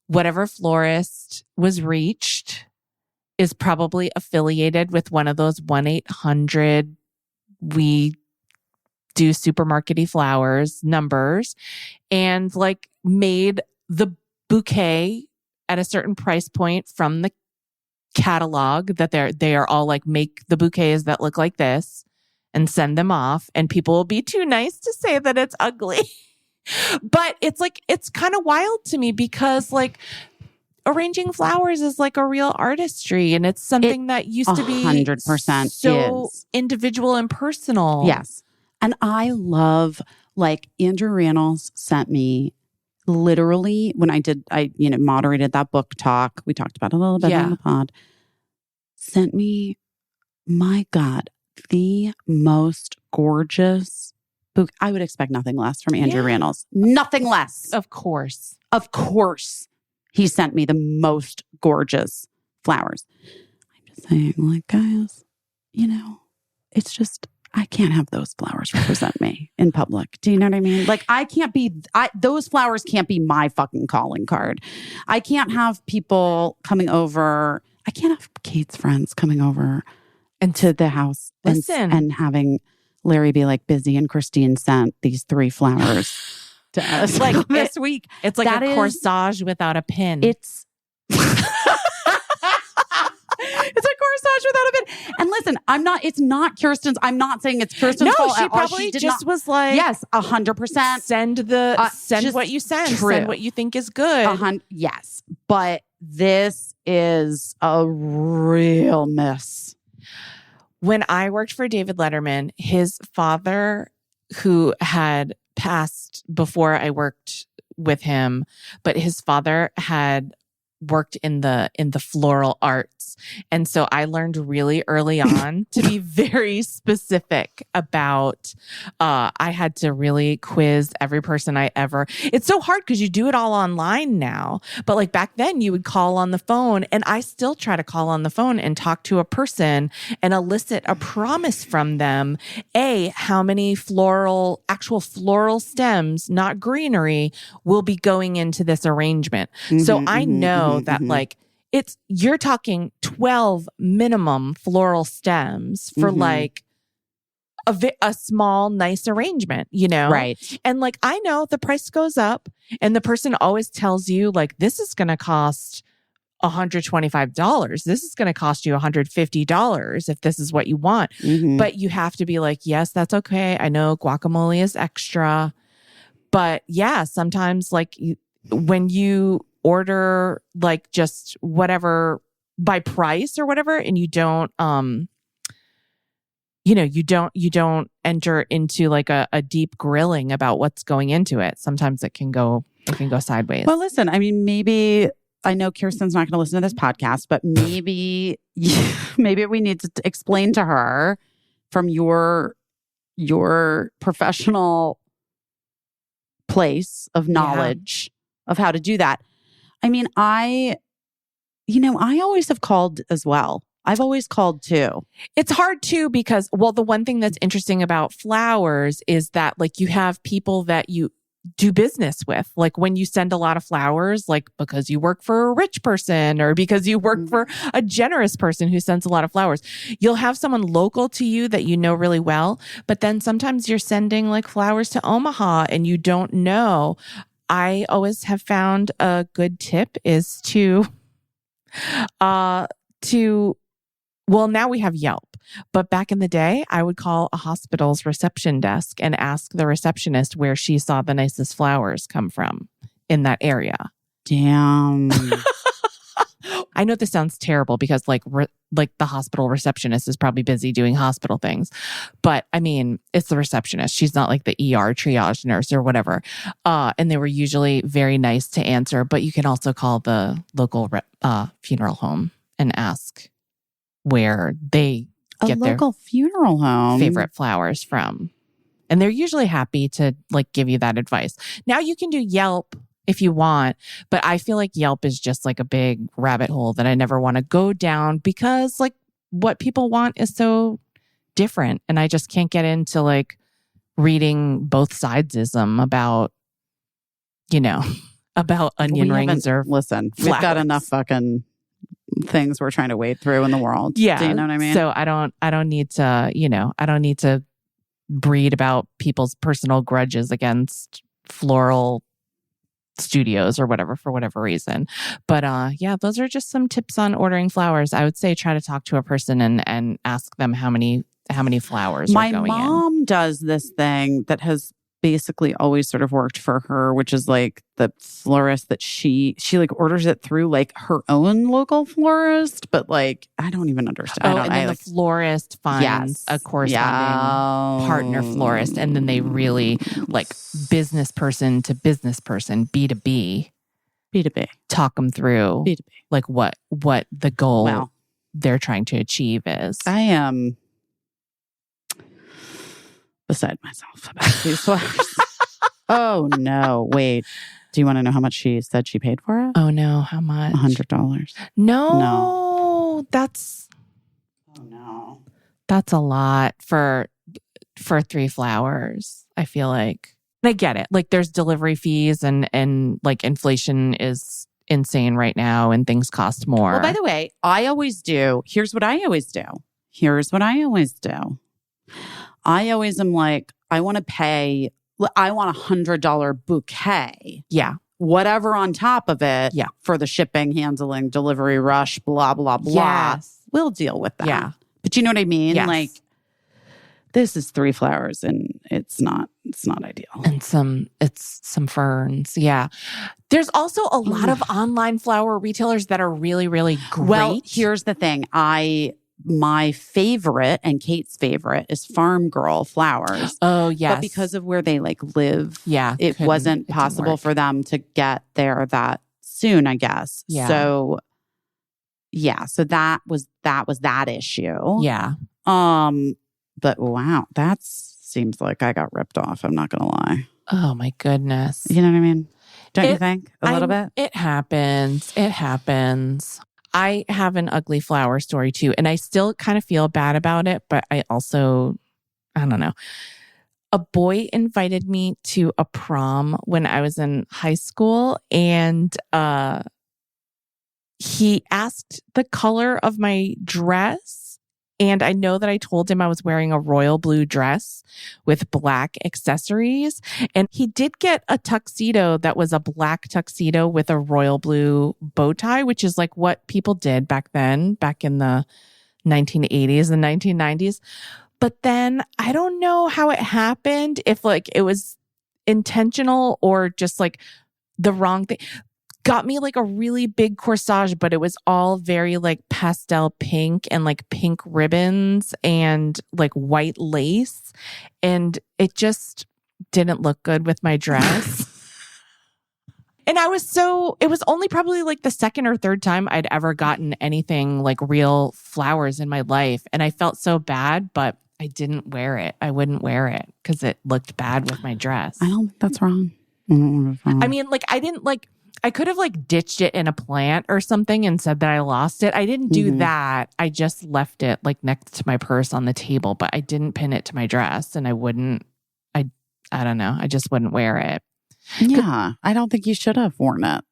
whatever florist was reached is probably affiliated with one of those 1-800 we do supermarket-y flowers numbers and like made the bouquet at a certain price point from the catalog that they are all like, make the bouquets that look like this and send them off, and people will be too nice to say that it's ugly. But it's like, it's kind of wild to me because like arranging flowers is like a real artistry, and it's something that used to be 100% so is. individual and personal. Yes. And I love, like, Andrew Rannells sent me literally when I moderated that book talk. We talked about it a little bit on the pod. Sent me, my God, the most gorgeous book. I would expect nothing less from Andrew Rannells. Nothing less. Of course. Of course. He sent me the most gorgeous flowers. I'm just saying, like, guys, it's just, I can't have those flowers represent me in public. Do you know what I mean? Like, those flowers can't be my fucking calling card. I can't have people coming over. I can't have Kate's friends coming over into the house and having Larry be like, Busy and Christine sent these 3 flowers to us like this week. It's like a corsage without a pin. It's it's a corsage without a pin. And listen, it's not Kirsten's. I'm not saying it's Kirsten's fault. She probably was like, yes, 100%. Send what you send. True. Send what you think is good. Yes. But this is a real miss. When I worked for David Letterman, his father, who had passed before I worked with him, but his father had worked in the floral arts. And so I learned really early on to be very specific about, I had to really quiz every person it's so hard because you do it all online now. But like back then you would call on the phone, and I still try to call on the phone and talk to a person and elicit a promise from them. How many actual floral stems, not greenery, will be going into this arrangement. So I know that like you're talking 12 minimum floral stems for like a small, nice arrangement, Right. And like, I know the price goes up, and the person always tells you like, this is going to cost $125. This is going to cost you $150 if this is what you want. But you have to be like, yes, that's okay. I know guacamole is extra, but yeah, sometimes like when you order like just whatever by price or whatever, and you don't you don't enter into like a deep grilling about what's going into it. Sometimes it can go sideways. Well, listen, I mean, maybe I know Kirsten's not going to listen to this podcast, but maybe we need to explain to her from your professional place of knowledge of how to do that. I mean, I always have called as well. I've always called too. It's hard too because, well, the one thing that's interesting about flowers is that like you have people that you do business with. Like when you send a lot of flowers, like because you work for a rich person or because you work for a generous person who sends a lot of flowers, you'll have someone local to you that you know really well. But then sometimes you're sending like flowers to Omaha and you don't know. I always have found a good tip is well, now we have Yelp, but back in the day, I would call a hospital's reception desk and ask the receptionist where she saw the nicest flowers come from in that area. Damn. I know this sounds terrible because like the hospital receptionist is probably busy doing hospital things, but I mean, it's the receptionist. She's not like the ER triage nurse or whatever. And they were usually very nice to answer, but you can also call the local funeral home and ask where they get their local funeral home favorite flowers from. And they're usually happy to like give you that advice. Now you can do Yelp if you want, but I feel like Yelp is just like a big rabbit hole that I never want to go down because like what people want is so different. And I just can't get into like reading both sidesism about, about onion rings or listen, flowers. We've got enough fucking things we're trying to wade through in the world. Yeah. Do you know what I mean? So I don't need to, I don't need to breed about people's personal grudges against floral studios or whatever for whatever reason. But yeah, those are just some tips on ordering flowers. I would say try to talk to a person and ask them how many flowers My are going in. mom does this thing that has basically always sort of worked for her, which is like the florist that she like orders it through like her own local florist, but like I don't even understand. And then the florist finds a corresponding partner florist, and then they really like business person to business person, B2B, talk them through B2B, like what the goal they're trying to achieve is. I am beside myself about these flowers. Oh no! Wait, do you want to know how much she said she paid for it? Oh no, how much? $100. No, that's a lot for 3 flowers. I feel like, and I get it. Like there's delivery fees and like inflation is insane right now, and things cost more. Well, by the way, Here's what I always do. I always am like, I want $100 bouquet. Yeah. Whatever on top of it. Yeah. For the shipping, handling, delivery, rush, blah, blah, blah. Yes. We'll deal with that. Yeah. But you know what I mean? Yes. Like, this is 3 flowers and it's not ideal. And some ferns. Yeah. There's also a lot of online flower retailers that are really, really great. Well, here's the thing. My favorite and Kate's favorite is Farm Girl Flowers. Oh, yes. But because of where they like live, it wasn't possible for them to get there that soon, I guess. Yeah. So that was that issue. Yeah. But wow, that seems like I got ripped off. I'm not gonna lie. Oh my goodness. You know what I mean? Don't you think? A little bit? It happens. I have an ugly flower story too, and I still kind of feel bad about it, but I don't know. A boy invited me to a prom when I was in high school, and he asked the color of my dress. And I know that I told him I was wearing a royal blue dress with black accessories. And he did get a tuxedo that was a black tuxedo with a royal blue bow tie, which is like what people did back then, back in the 1980s and 1990s. But then I don't know how it happened, if like it was intentional or just like the wrong thing. Got me like a really big corsage, but it was all very like pastel pink and like pink ribbons and like white lace. And it just didn't look good with my dress. And it was only probably like the second or third time I'd ever gotten anything like real flowers in my life. And I felt so bad, but I didn't wear it. I wouldn't wear it because it looked bad with my dress. I don't think that's wrong. I mean, like I could have like ditched it in a plant or something and said that I lost it. I didn't do that. I just left it like next to my purse on the table, but I didn't pin it to my dress, and I don't know. I just wouldn't wear it. Yeah. I don't think you should have worn it.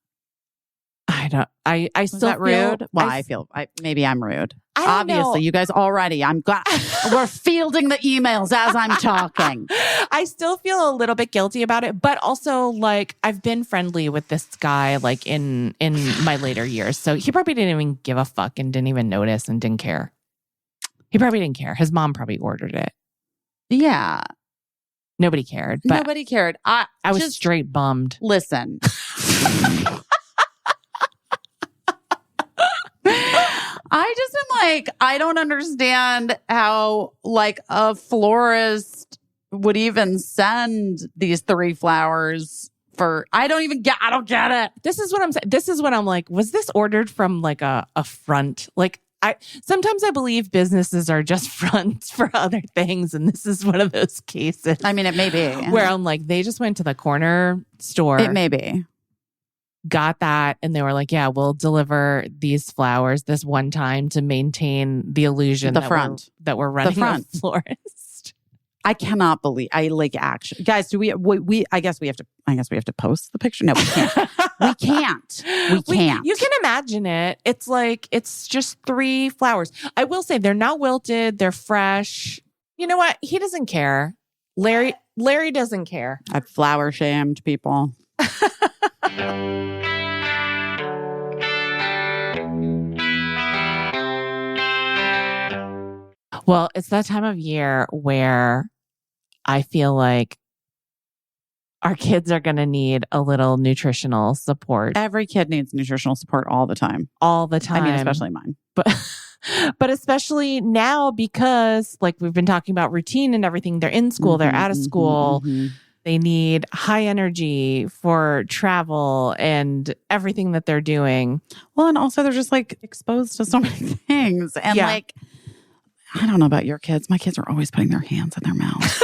I still that rude? Well, maybe I'm rude. Obviously, you guys already. We're fielding the emails as I'm talking. I still feel a little bit guilty about it, but also like I've been friendly with this guy like in my later years, so he probably didn't even give a fuck and didn't even notice and didn't care. He probably didn't care. His mom probably ordered it. Yeah, nobody cared. But nobody cared. I was just straight bummed. Listen. I just am like, I don't understand how like a florist would even send these 3 flowers for, I don't get it. This is what I'm saying. This is what I'm like, was this ordered from like a front? Like sometimes I believe businesses are just fronts for other things. And this is one of those cases. I mean, it may be. Where I'm like, they just went to the corner store. It may be. Got that, and they were like, yeah, we'll deliver these flowers this one time to maintain the illusion that we're running a florist. I cannot believe actually, guys, do we I guess we have to post the picture. No, we can't. We can't. You can imagine it. It's like it's just 3 flowers. I will say they're not wilted, they're fresh. You know what? He doesn't care. Larry doesn't care. I've flower shamed people. Well, it's that time of year where I feel like our kids are going to need a little nutritional support Every kid needs nutritional support all the time. all the time. I mean, especially mine. But especially now because like we've been talking about routine and everything. They're in school, they're out of school. They need high energy for travel and everything that they're doing. Well, and also they're just like exposed to so many things. And like, I don't know about your kids. My kids are always putting their hands in their mouth.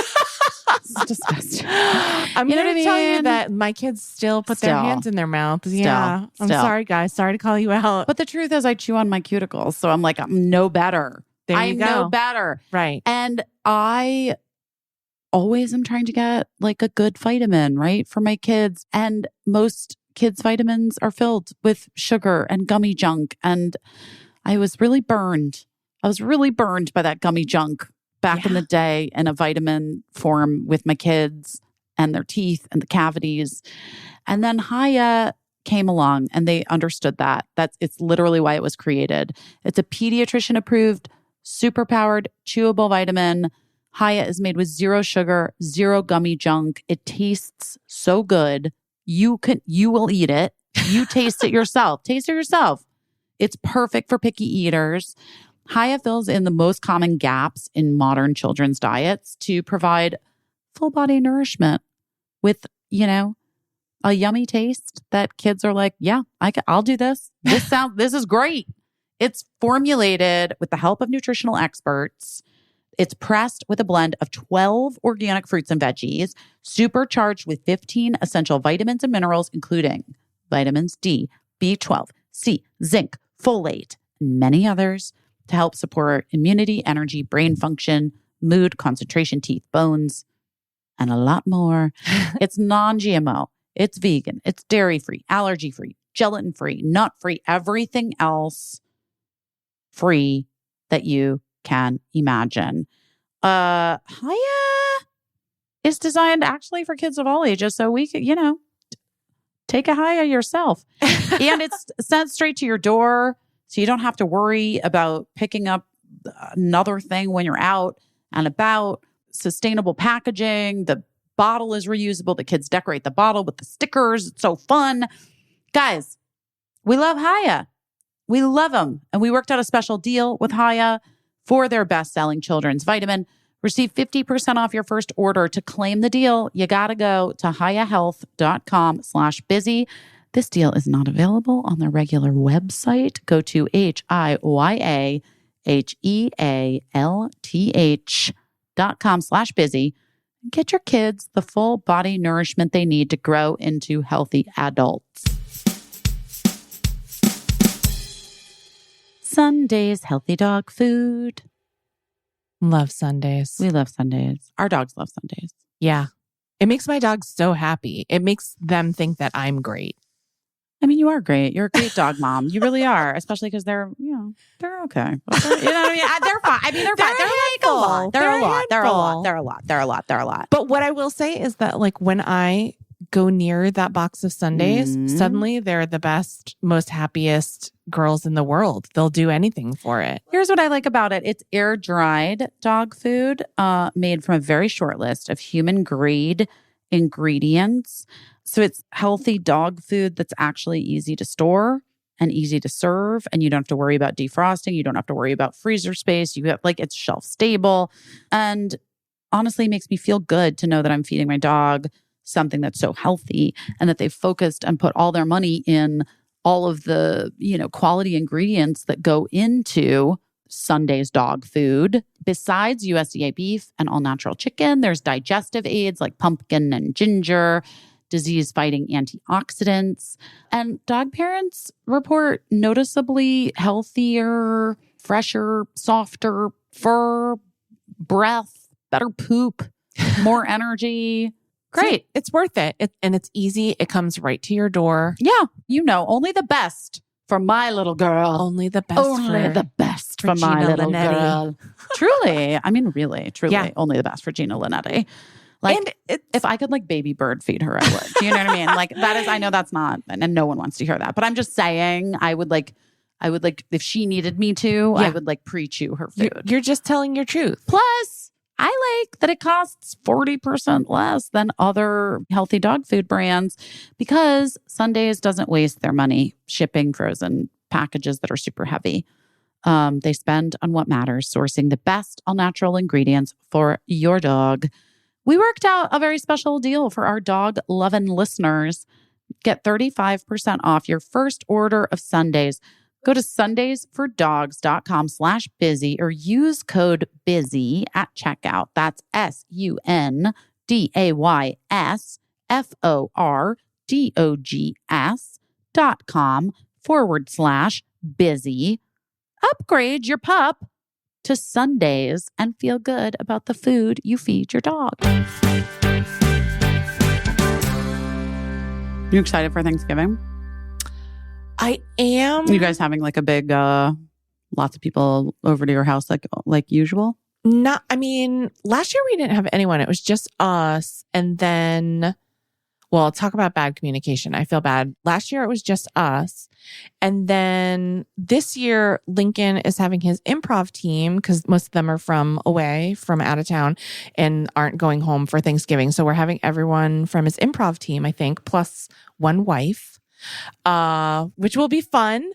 It's disgusting. I'm You know going what I to tell you mean? that my kids still put their hands in their mouth. Still. I'm sorry, guys. Sorry to call you out. But the truth is I chew on my cuticles. So I'm like, I'm no better. There you go. I know better. Right. And I always am trying to get like a good vitamin, right, for my kids. And most kids' vitamins are filled with sugar and gummy junk. And I was really burned. I was really burned by that gummy junk back in the day in a vitamin form with my kids and their teeth and the cavities. And then Haya came along and they understood that. It's literally why it was created. It's a pediatrician approved, super powered, chewable vitamin. Haya is made with zero sugar, zero gummy junk. It tastes so good. You will eat it. You taste it yourself. Taste it yourself. It's perfect for picky eaters. Haya fills in the most common gaps in modern children's diets to provide full body nourishment with, a yummy taste that kids are like, yeah, I'll do this. This is great. It's formulated with the help of nutritional experts. It's pressed with a blend of 12 organic fruits and veggies, supercharged with 15 essential vitamins and minerals, including vitamins D, B12, C, zinc, folate, and many others to help support immunity, energy, brain function, mood, concentration, teeth, bones, and a lot more. It's non-GMO. It's vegan. It's dairy-free, allergy-free, gelatin-free, nut-free, everything else free that you can imagine. Haya is designed actually for kids of all ages, so we could, take a Haya yourself. And it's sent straight to your door, so you don't have to worry about picking up another thing when you're out and about. Sustainable packaging. The bottle is reusable. The kids decorate the bottle with the stickers. It's so fun. Guys, we love Haya. We love them. And we worked out a special deal with Haya for their best-selling children's vitamin. Receive 50% off your first order. To claim the deal, you got to go to hayahealth.com/busy. This deal is not available on their regular website. Go to hayahealth.com/busy. Get your kids the full body nourishment they need to grow into healthy adults. Sundays, healthy dog food. Love Sundays. We love Sundays. Our dogs love Sundays. Yeah. It makes my dogs so happy. It makes them think that I'm great. I mean, you are great. You're a great dog mom. You really are, especially because they're okay. But they're, they're fine. I mean, they're fine. They're a lot. But what I will say is that like when I go near that box of Sundays, suddenly they're the best, most happiest girls in the world. They'll do anything for it. Here's what I like about it. It's air-dried dog food made from a very short list of human-grade ingredients. So it's healthy dog food that's actually easy to store and easy to serve. And you don't have to worry about defrosting. You don't have to worry about freezer space. You have it's shelf stable. And honestly, it makes me feel good to know that I'm feeding my dog something that's so healthy and that they've focused and put all their money in all of the, quality ingredients that go into Sunday's dog food. Besides USDA beef and all natural chicken, there's digestive aids like pumpkin and ginger, disease-fighting antioxidants. And dog parents report noticeably healthier, fresher, softer fur, breath, better poop, more energy. Great. It's worth it. And it's easy. It comes right to your door. Yeah. Only the best for my little girl. Only the best. Only the best for from my Gina little Linetti. girl. Truly. I mean, really, truly. Yeah. Only the best for Gina Linetti. Like, if I could like baby bird feed her, I would. Do you know what I mean? Like that is, I know that's not, and no one wants to hear that, but I'm just saying I would like, if she needed me to, I would like pre-chew her food. You're just telling your truth. Plus, I like that it costs 40% less than other healthy dog food brands because Sundays doesn't waste their money shipping frozen packages that are super heavy. They spend on what matters, sourcing the best all natural ingredients for your dog. We worked out a very special deal for our dog loving listeners. Get 35% off your first order of Sundays. Go to sundaysfordogs.com/busy or use code BUSY at checkout. That's sundaysfordogs.com/busy. Upgrade your pup to Sundays and feel good about the food you feed your dog. You excited for Thanksgiving? I am. You guys having like a big, lots of people over to your house like usual? Not, I mean, last year we didn't have anyone. It was just us. And then, well, talk about bad communication. I feel bad. Last year it was just us. And then this year, Lincoln is having his improv team because most of them are from out of town and aren't going home for Thanksgiving. So we're having everyone from his improv team, I think, plus one wife, which will be fun.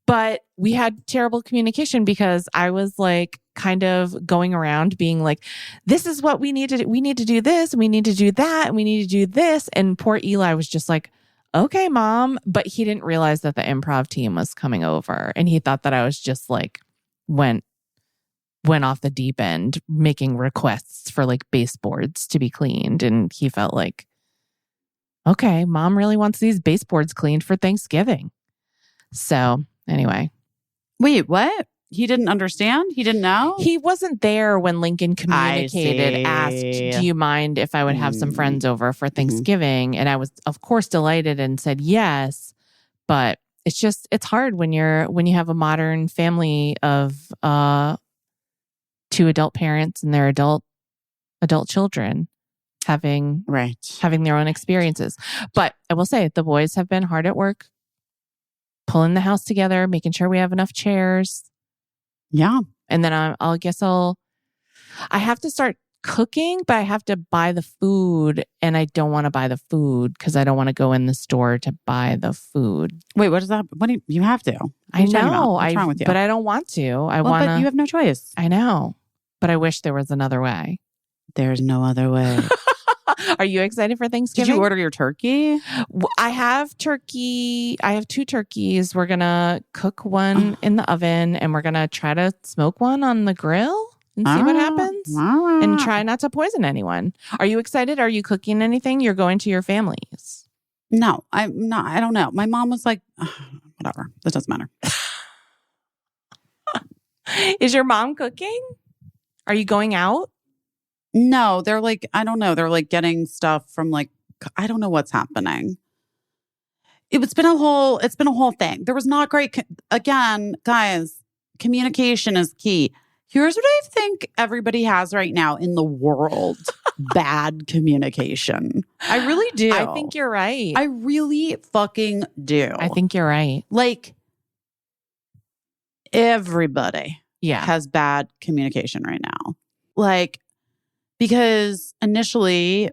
But we had terrible communication because I was like kind of going around being like, this is what we need to do. We need to do this and we need to do that and we need to do this. And poor Eli was just like, okay, mom. But he didn't realize that the improv team was coming over. And he thought that I was just like, went off the deep end making requests for like baseboards to be cleaned. And he felt like, okay, mom really wants these baseboards cleaned for Thanksgiving. So anyway. Wait, what? He didn't understand? He didn't know? He wasn't there when Lincoln communicated, I asked, see. do you mind if I would have some friends over for Thanksgiving? And I was, of course, delighted and said yes. But it's hard when you have a modern family of 2 adult parents and their adult children having their own experiences. But I will say the boys have been hard at work, pulling the house together, making sure we have enough chairs. Yeah. And then I have to start cooking, but I have to buy the food and I don't want to buy the food because I don't want to go in the store to buy the food. Wait, what is that? What do you have to? What are I you talking about? know. What's wrong with you? But I don't want to. But you have no choice. I know. But I wish there was another way. There's no other way. Are you excited for Thanksgiving? Did you order your turkey? I have turkey. I have 2 turkeys. We're going to cook one in the oven and we're going to try to smoke one on the grill and see what happens and try not to poison anyone. Are you excited? Are you cooking anything? You're going to your families. No, I'm not. I don't know. My mom was like, whatever. This doesn't matter. Is your mom cooking? Are you going out? No, they're like, I don't know. They're like getting stuff from like, I don't know what's happening. It's been a whole thing. There was not great. Again, guys, communication is key. Here's what I think everybody has right now in the world. Bad communication. I really do. I think you're right. I really fucking do. I think you're right. Like everybody Yeah. has bad communication right now. Like, because initially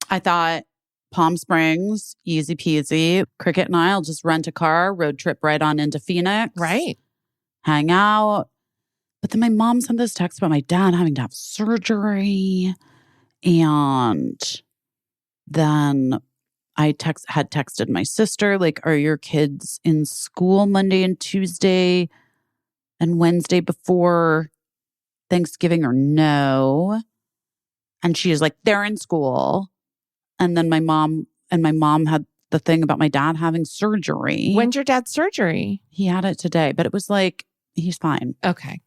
I thought Palm Springs, easy peasy. Cricket and I'll just rent a car, road trip right on into Phoenix. Right. Hang out. But then my mom sent this text about my dad having to have surgery. And then I had texted my sister, like, are your kids in school Monday and Tuesday and Wednesday before Thanksgiving or no? And she is like, they're in school. And then my mom had the thing about my dad having surgery. When's your dad's surgery? He had it today, but it was like, he's fine. Okay.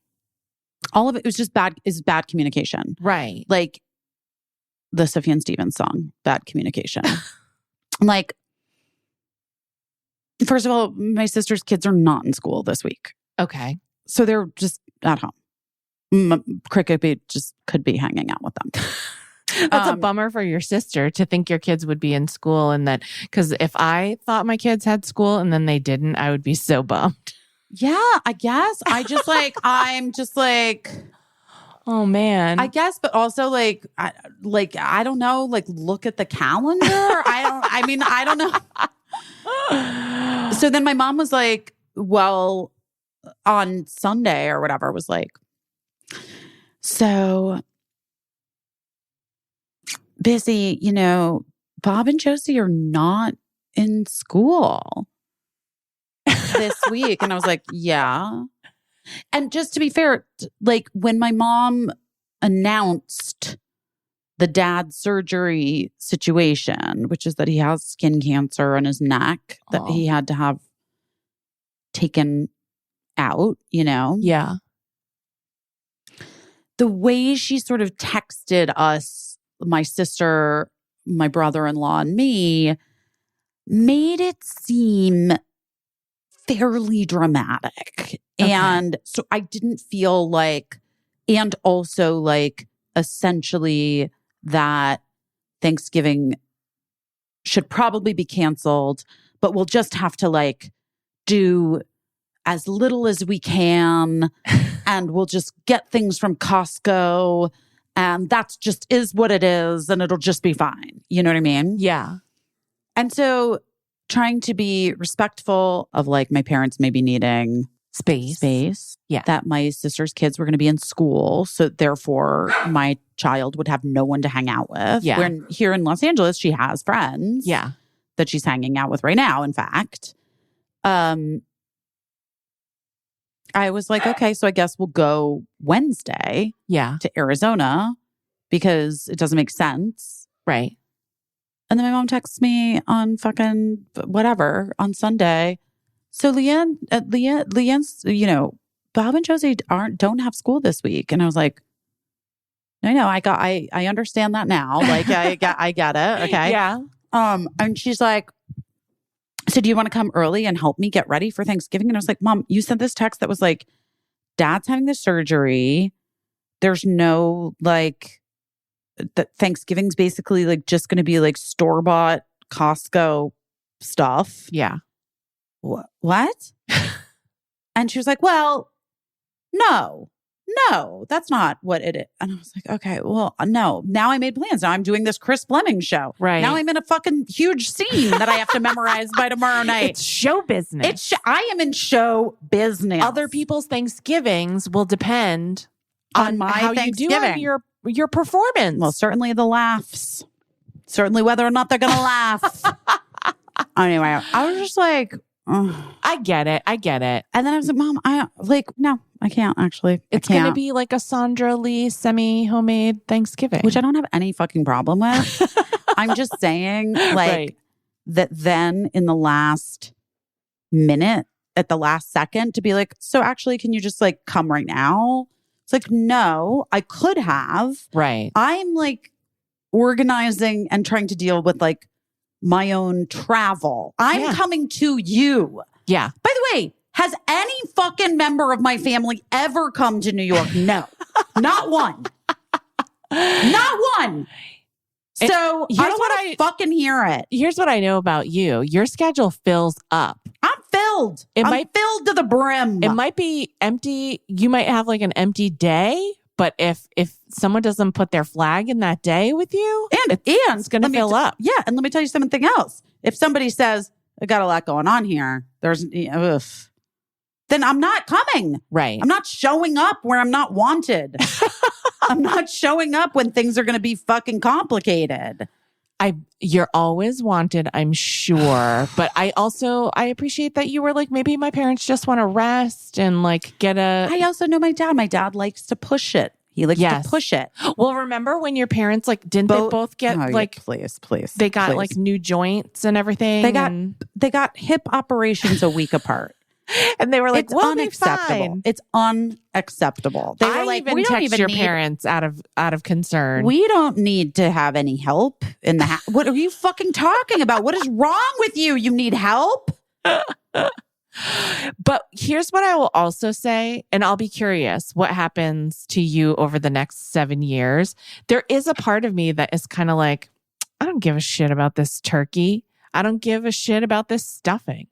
All of it was just bad communication. Right. Like the Sufjan Stevens song, bad communication. Like, first of all, my sister's kids are not in school this week. Okay. So they're just at home. Cricket could be hanging out with them. That's a bummer for your sister to think your kids would be in school and that, because if I thought my kids had school and then they didn't, I would be so bummed. Yeah, I guess. I'm just like, oh man. I guess, but also I don't know, look at the calendar. I don't know. So then my mom was like, well, on Sunday or whatever, was like, so busy, Bob and Josie are not in school this week. And I was like, yeah. And just to be fair, when my mom announced the dad surgery situation, which is that he has skin cancer in his neck that he had to have taken out, Yeah. The way she sort of texted us, my sister, my brother-in-law, and me, made it seem fairly dramatic. Okay. And so I didn't feel and also essentially that Thanksgiving should probably be canceled, but we'll just have to do as little as we can and we'll just get things from Costco and that's just is what it is and it'll just be fine. You know what I mean? Yeah. And so trying to be respectful of my parents maybe needing space. Yeah. That my sister's kids were going to be in school. So therefore my child would have no one to hang out with. Yeah. When here in Los Angeles, she has friends. Yeah. That she's hanging out with right now, in fact. I was like, okay, so I guess we'll go Wednesday to Arizona because it doesn't make sense. Right. And then my mom texts me on fucking whatever on Sunday. So Leanne's, Bob and Josie don't have school this week. And I was like, no, I understand that now. I get it. Okay. Yeah. And she's like, so do you want to come early and help me get ready for Thanksgiving? And I was like, Mom, you sent this text that was like, Dad's having the surgery. There's no that Thanksgiving's basically just going to be store-bought Costco stuff. Yeah. What? And she was like, well, no, that's not what it is. And I was like, okay, well, no. Now I made plans. Now I'm doing this Chris Fleming show. Right. Now I'm in a fucking huge scene that I have to memorize by tomorrow night. It's show business. I am in show business. Other people's Thanksgivings will depend on my how you do on your performance. Well, certainly the laughs. Certainly whether or not they're going to laugh. Anyway, I was just like, ugh. I get it. And then I was like, Mom, no, I can't actually. It's going to be like a Sandra Lee semi-homemade Thanksgiving. Which I don't have any fucking problem with. I'm just saying Right. that then in the last minute, at the last second to be like, so actually, can you just come right now? It's like, no, I could have. Right. I'm organizing and trying to deal with my own travel. I'm coming to you. Yeah. By the way, has any fucking member of my family ever come to New York? No, not one. Not one. So I don't want to fucking hear it. Here's what I know about you. Your schedule fills up. I'm filled. I'm filled to the brim. It might be empty. You might have an empty day, but if someone doesn't put their flag in that day with you, it's going to fill up. Yeah. And let me tell you something else. If somebody says, I got a lot going on here, then I'm not coming. Right. I'm not showing up where I'm not wanted. I'm not showing up when things are going to be fucking complicated. You're always wanted, I'm sure. But I appreciate that you were maybe my parents just want to rest and get a... I also know my dad. My dad likes to push it. He likes to push it. Well, remember when your parents didn't they both get please. They got new joints and everything. They got hip operations a week apart. And they were like, it's unacceptable. It's unacceptable. They were even we don't text even your need, parents out of concern. We don't need to have any help in the house. What are you fucking talking about? What is wrong with you? You need help? But here's what I will also say, and I'll be curious what happens to you over the next 7 years. There is a part of me that is kind of like, I don't give a shit about this turkey. I don't give a shit about this stuffing.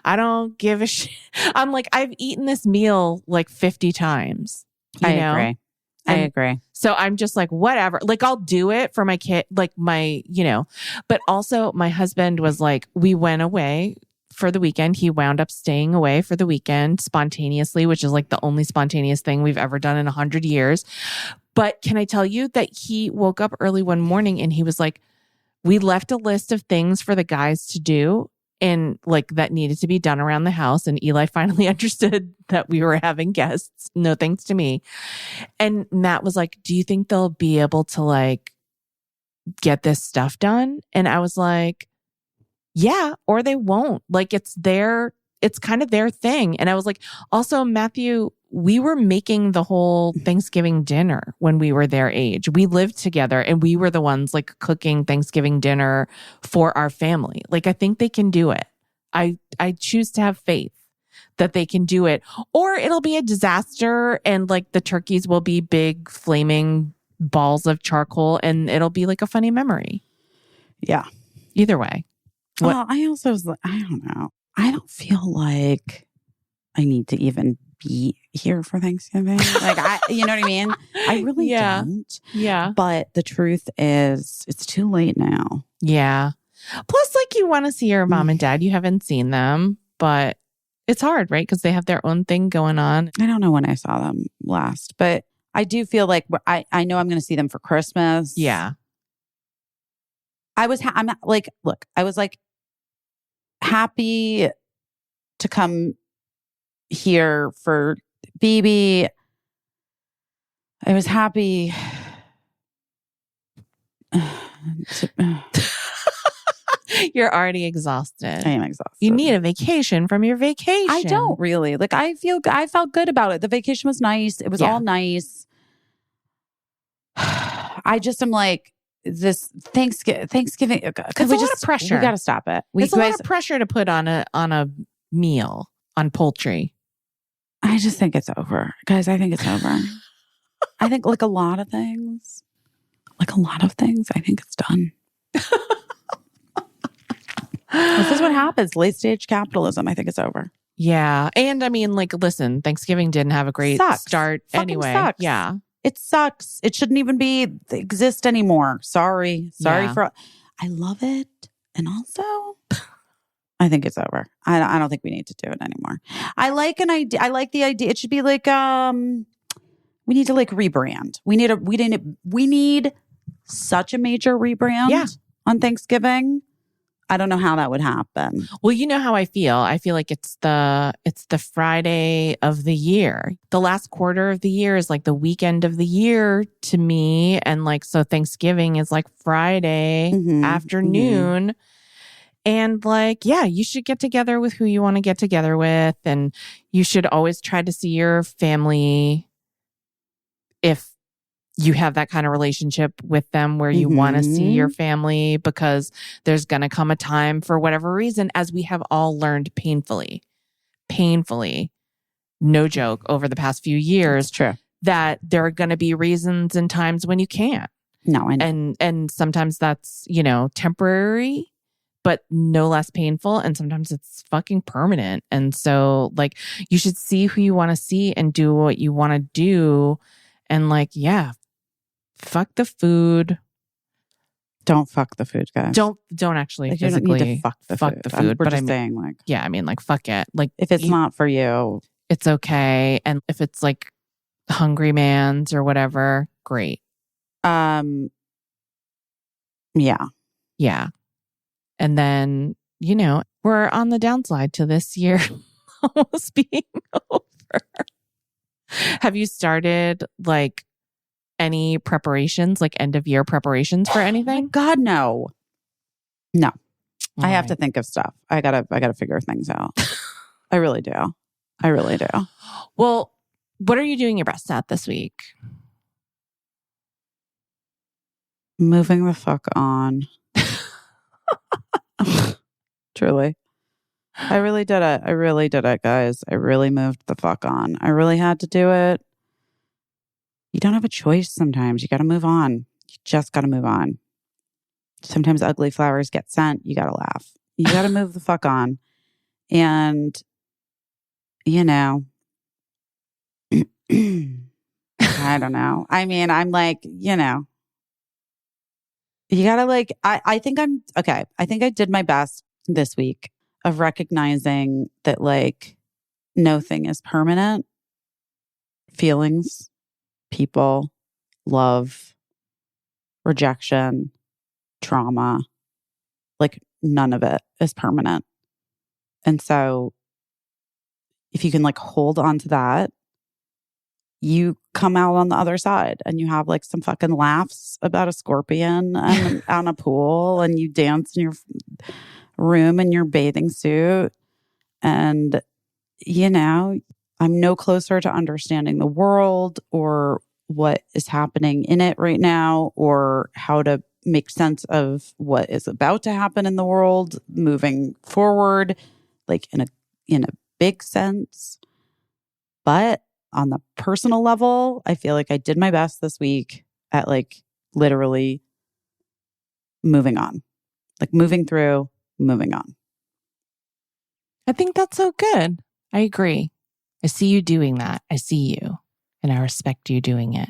I don't give a shit. I'm like, I've eaten this meal like 50 times. I agree. I agree. So I'm just like, whatever. Like, I'll do it for my kid, like my, but also my husband was like, we went away for the weekend. He wound up staying away for the weekend spontaneously, which is like the only spontaneous thing we've ever done in 100 years. But can I tell you that he woke up early one morning and he was like, we left a list of things for the guys to do and like that needed to be done around the house. And Eli finally understood that we were having guests. No thanks to me. And Matt was like, do you think they'll be able to like get this stuff done? And I was like, yeah, or they won't. Like it's kind of their thing. And I was like, also, Matthew, we were making the whole Thanksgiving dinner when we were their age. We lived together and we were the ones like cooking Thanksgiving dinner for our family. Like, I think they can do it. I choose to have faith that they can do it, or it'll be a disaster and like the turkeys will be big flaming balls of charcoal and it'll be like a funny memory. Yeah. Either way. Well, I also was like, I don't know. I don't feel like I need to even be here for Thanksgiving. Like, you know what I mean? I really don't. Yeah. But the truth is, it's too late now. Yeah. Plus, like, you want to see your mom and dad. You haven't seen them, but it's hard, right? Because they have their own thing going on. I don't know when I saw them last, but I do feel like I know I'm going to see them for Christmas. Yeah. I'm like, look, I was like happy to come here for BB. I was happy. You're already exhausted. I am exhausted. You need a vacation from your vacation. I don't really. Like, I felt good about it. The vacation was nice. It was all nice. I just am like, this Thanksgiving. It's a lot of pressure. We got to stop it. It's a lot of pressure to put on a meal, on poultry. I just think it's over. Guys, I think it's over. I think like a lot of things, I think it's done. This is what happens. Late stage capitalism. I think it's over. Yeah. And I mean, like, listen, Thanksgiving didn't have a great start anyway. Sucks. Yeah. It sucks. It shouldn't even exist anymore. Sorry for. I love it. And also, I think it's over. I don't think we need to do it anymore. I like an idea. I like the idea. It should be like, we need to like rebrand. We need such a major rebrand on Thanksgiving. I don't know how that would happen. Well, you know how I feel. I feel like it's the Friday of the year. The last quarter of the year is like the weekend of the year to me. And like, so Thanksgiving is like Friday afternoon. Mm-hmm. And like, yeah, you should get together with who you want to get together with. And you should always try to see your family if you have that kind of relationship with them where you want to see your family, because there's going to come a time for whatever reason, as we have all learned painfully, no joke, over the past few years, true, that there are going to be reasons and times when you can't. No, I know. And sometimes that's, temporary, but no less painful. And sometimes it's fucking permanent. And so like, you should see who you want to see and do what you want to do. And like, yeah, fuck the food. Don't fuck the food, guys. Don't actually like, physically you don't need to fuck the food. But I'm just saying, like, yeah, I mean, like, fuck it. Like, if it's not for you, it's okay. And if it's like Hungry Man's or whatever, great. Yeah. And then, we're on the downslide to this year almost being over. Have you started like any preparations, like end of year preparations for anything? God, no. No. All I have right. to think of stuff. I gotta figure things out. I really do. Well, what are you doing your best at this week? Moving the fuck on. Truly. I really did it. I really did it, guys. I really moved the fuck on. I really had to do it. You don't have a choice sometimes. You got to move on. You just got to move on. Sometimes ugly flowers get sent. You got to laugh. You got to move the fuck on. And, you know, I don't know. I mean, I'm like, you know, you got to like, I think I'm okay. I think I did my best this week of recognizing that like no thing is permanent. Feelings, people, love, rejection, trauma, like none of it is permanent. And so if you can like hold on to that, you come out on the other side and you have like some fucking laughs about a scorpion and on a pool and you dance in your room in your bathing suit. And, you know, I'm no closer to understanding the world or what is happening in it right now or how to make sense of what is about to happen in the world moving forward, like in a big sense. But on the personal level, I feel like I did my best this week at like literally moving on, like moving through, moving on. I think that's so good. I agree. I see you doing that. I see you and I respect you doing it.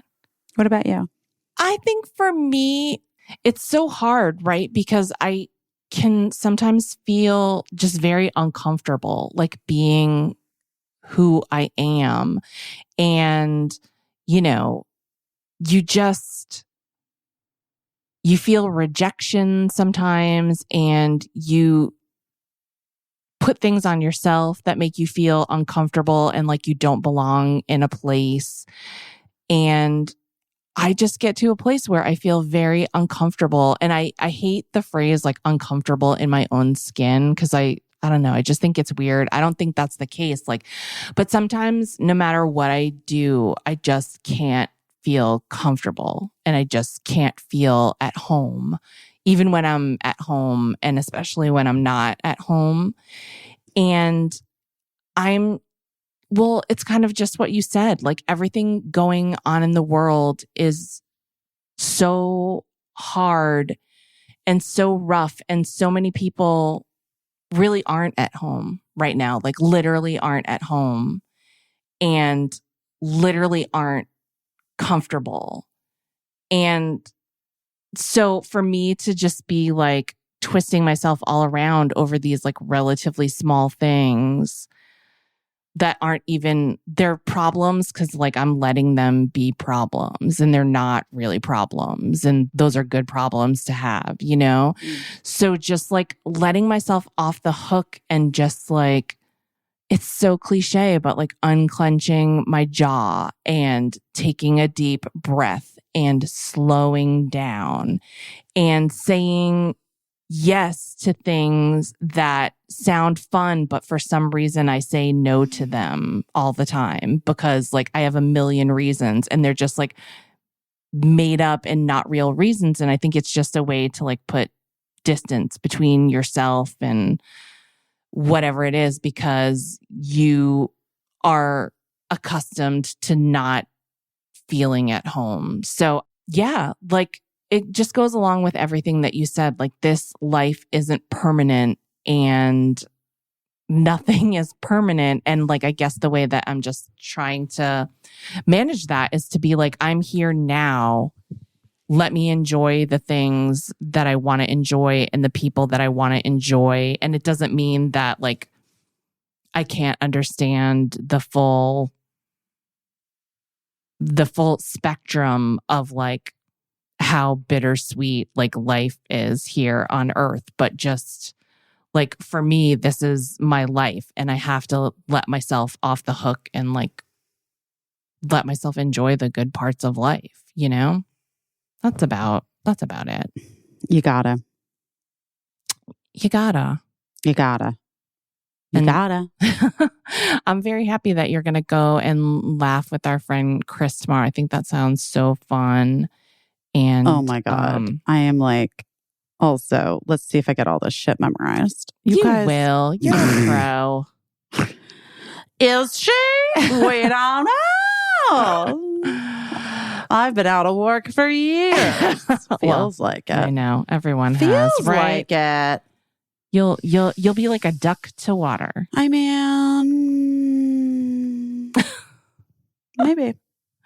What about you? I think for me, it's so hard, right? Because I can sometimes feel just very uncomfortable, like being who I am. And, you know, you feel rejection sometimes and you put things on yourself that make you feel uncomfortable and like you don't belong in a place. And I just get to a place where I feel very uncomfortable. And I hate the phrase like uncomfortable in my own skin because I don't know. I just think it's weird. I don't think that's the case. Like, but sometimes no matter what I do, I just can't feel comfortable and I just can't feel at home, even when I'm at home and especially when I'm not at home. And well, it's kind of just what you said. Like everything going on in the world is so hard and so rough. And so many people really aren't at home right now, like literally aren't at home and literally aren't comfortable. And so for me to just be like twisting myself all around over these like relatively small things that aren't even they're problems because like I'm letting them be problems and they're not really problems. And those are good problems to have, you know? So just like letting myself off the hook and just like, it's so cliche, but like unclenching my jaw and taking a deep breath and slowing down and saying yes to things that sound fun, but for some reason I say no to them all the time because like I have a million reasons and they're just like made up and not real reasons. And I think it's just a way to like put distance between yourself and whatever it is because you are accustomed to not feeling at home. So yeah, like it just goes along with everything that you said. Like this life isn't permanent and nothing is permanent. And like, I guess the way that I'm just trying to manage that is to be like, I'm here now. Let me enjoy the things that I want to enjoy and the people that I want to enjoy. And it doesn't mean that like, I can't understand the full spectrum of like how bittersweet like life is here on earth. But just like for me, this is my life and I have to let myself off the hook and like let myself enjoy the good parts of life, you know? That's about it. You gotta. I'm very happy that you're going to go and laugh with our friend Chris tomorrow. I think that sounds so fun. And oh my God. I am like Also, let's see if I get all this shit memorized. You guys will. You're a pro. Is she? We don't know. I've been out of work for years. Feels like it. I know. Everyone Feels has, right? like it. You'll be like a duck to water. I mean, maybe.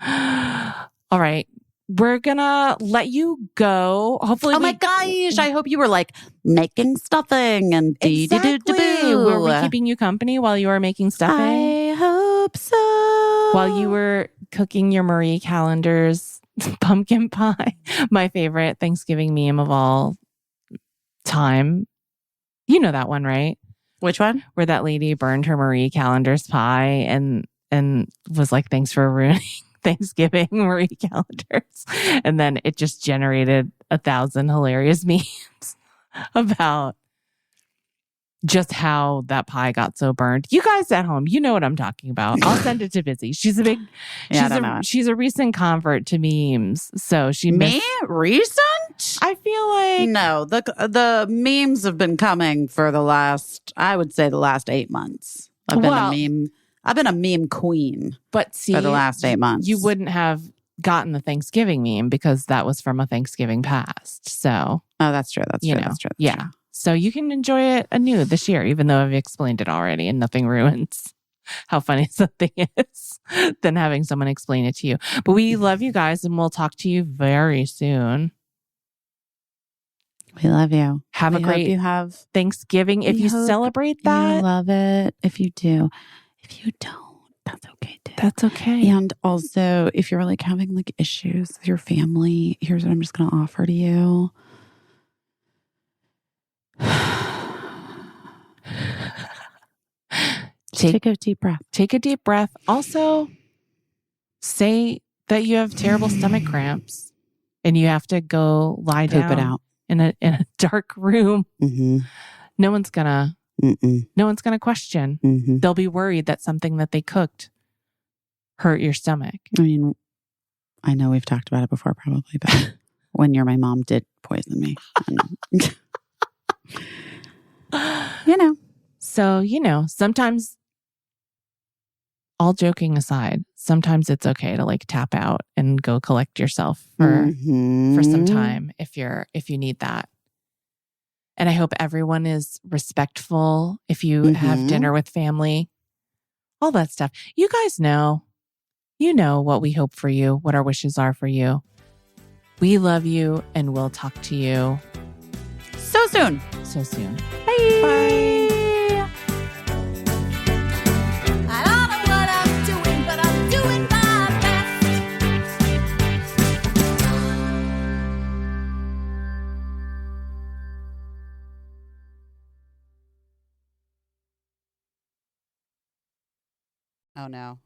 All right. We're gonna let you go. Hopefully, Oh my gosh! I hope you were like making stuffing and exactly. Were we keeping you company while you were making stuffing? I hope so. While you were cooking your Marie Callender's pumpkin pie, my favorite Thanksgiving meme of all time. You know that one, right? Which one? Where that lady burned her Marie Callender's pie and was like, "Thanks for ruining Thanksgiving, Marie Callender's." And then it just generated 1,000 hilarious memes about just how that pie got so burned. You guys at home, you know what I'm talking about. I'll send it to Busy. She's a big, she's a recent convert to memes. So recent? I feel like no. The memes have been coming for the last 8 months. I've been a meme queen. But see, for the last 8 months, you wouldn't have gotten the Thanksgiving meme because that was from a Thanksgiving past. So, that's true. That's true. That's true. Yeah. So you can enjoy it anew this year, even though I've explained it already, and nothing ruins how funny something is than having someone explain it to you. But we love you guys, and we'll talk to you very soon. We love you. Have a great you have Thanksgiving. If you celebrate that, you love it. If you do, if you don't, that's okay too. That's okay. And also, if you're like having like issues with your family, here's what I'm just going to offer to you. Take a deep breath. Take a deep breath. Also, say that you have terrible stomach cramps and you have to go lie Poop down it out in a dark room. Mm-hmm. No one's gonna question. Mm-hmm. They'll be worried that something that they cooked hurt your stomach. I mean, I know we've talked about it before, probably, but when my mom did poison me, So, sometimes, all joking aside, sometimes it's okay to like tap out and go collect yourself for some time if you need that. And I hope everyone is respectful if you have dinner with family, all that stuff. You guys know, what we hope for you, what our wishes are for you. We love you, and we'll talk to you so soon. Bye. Bye. I don't know what I'm doing, but I'm doing my best. Oh no.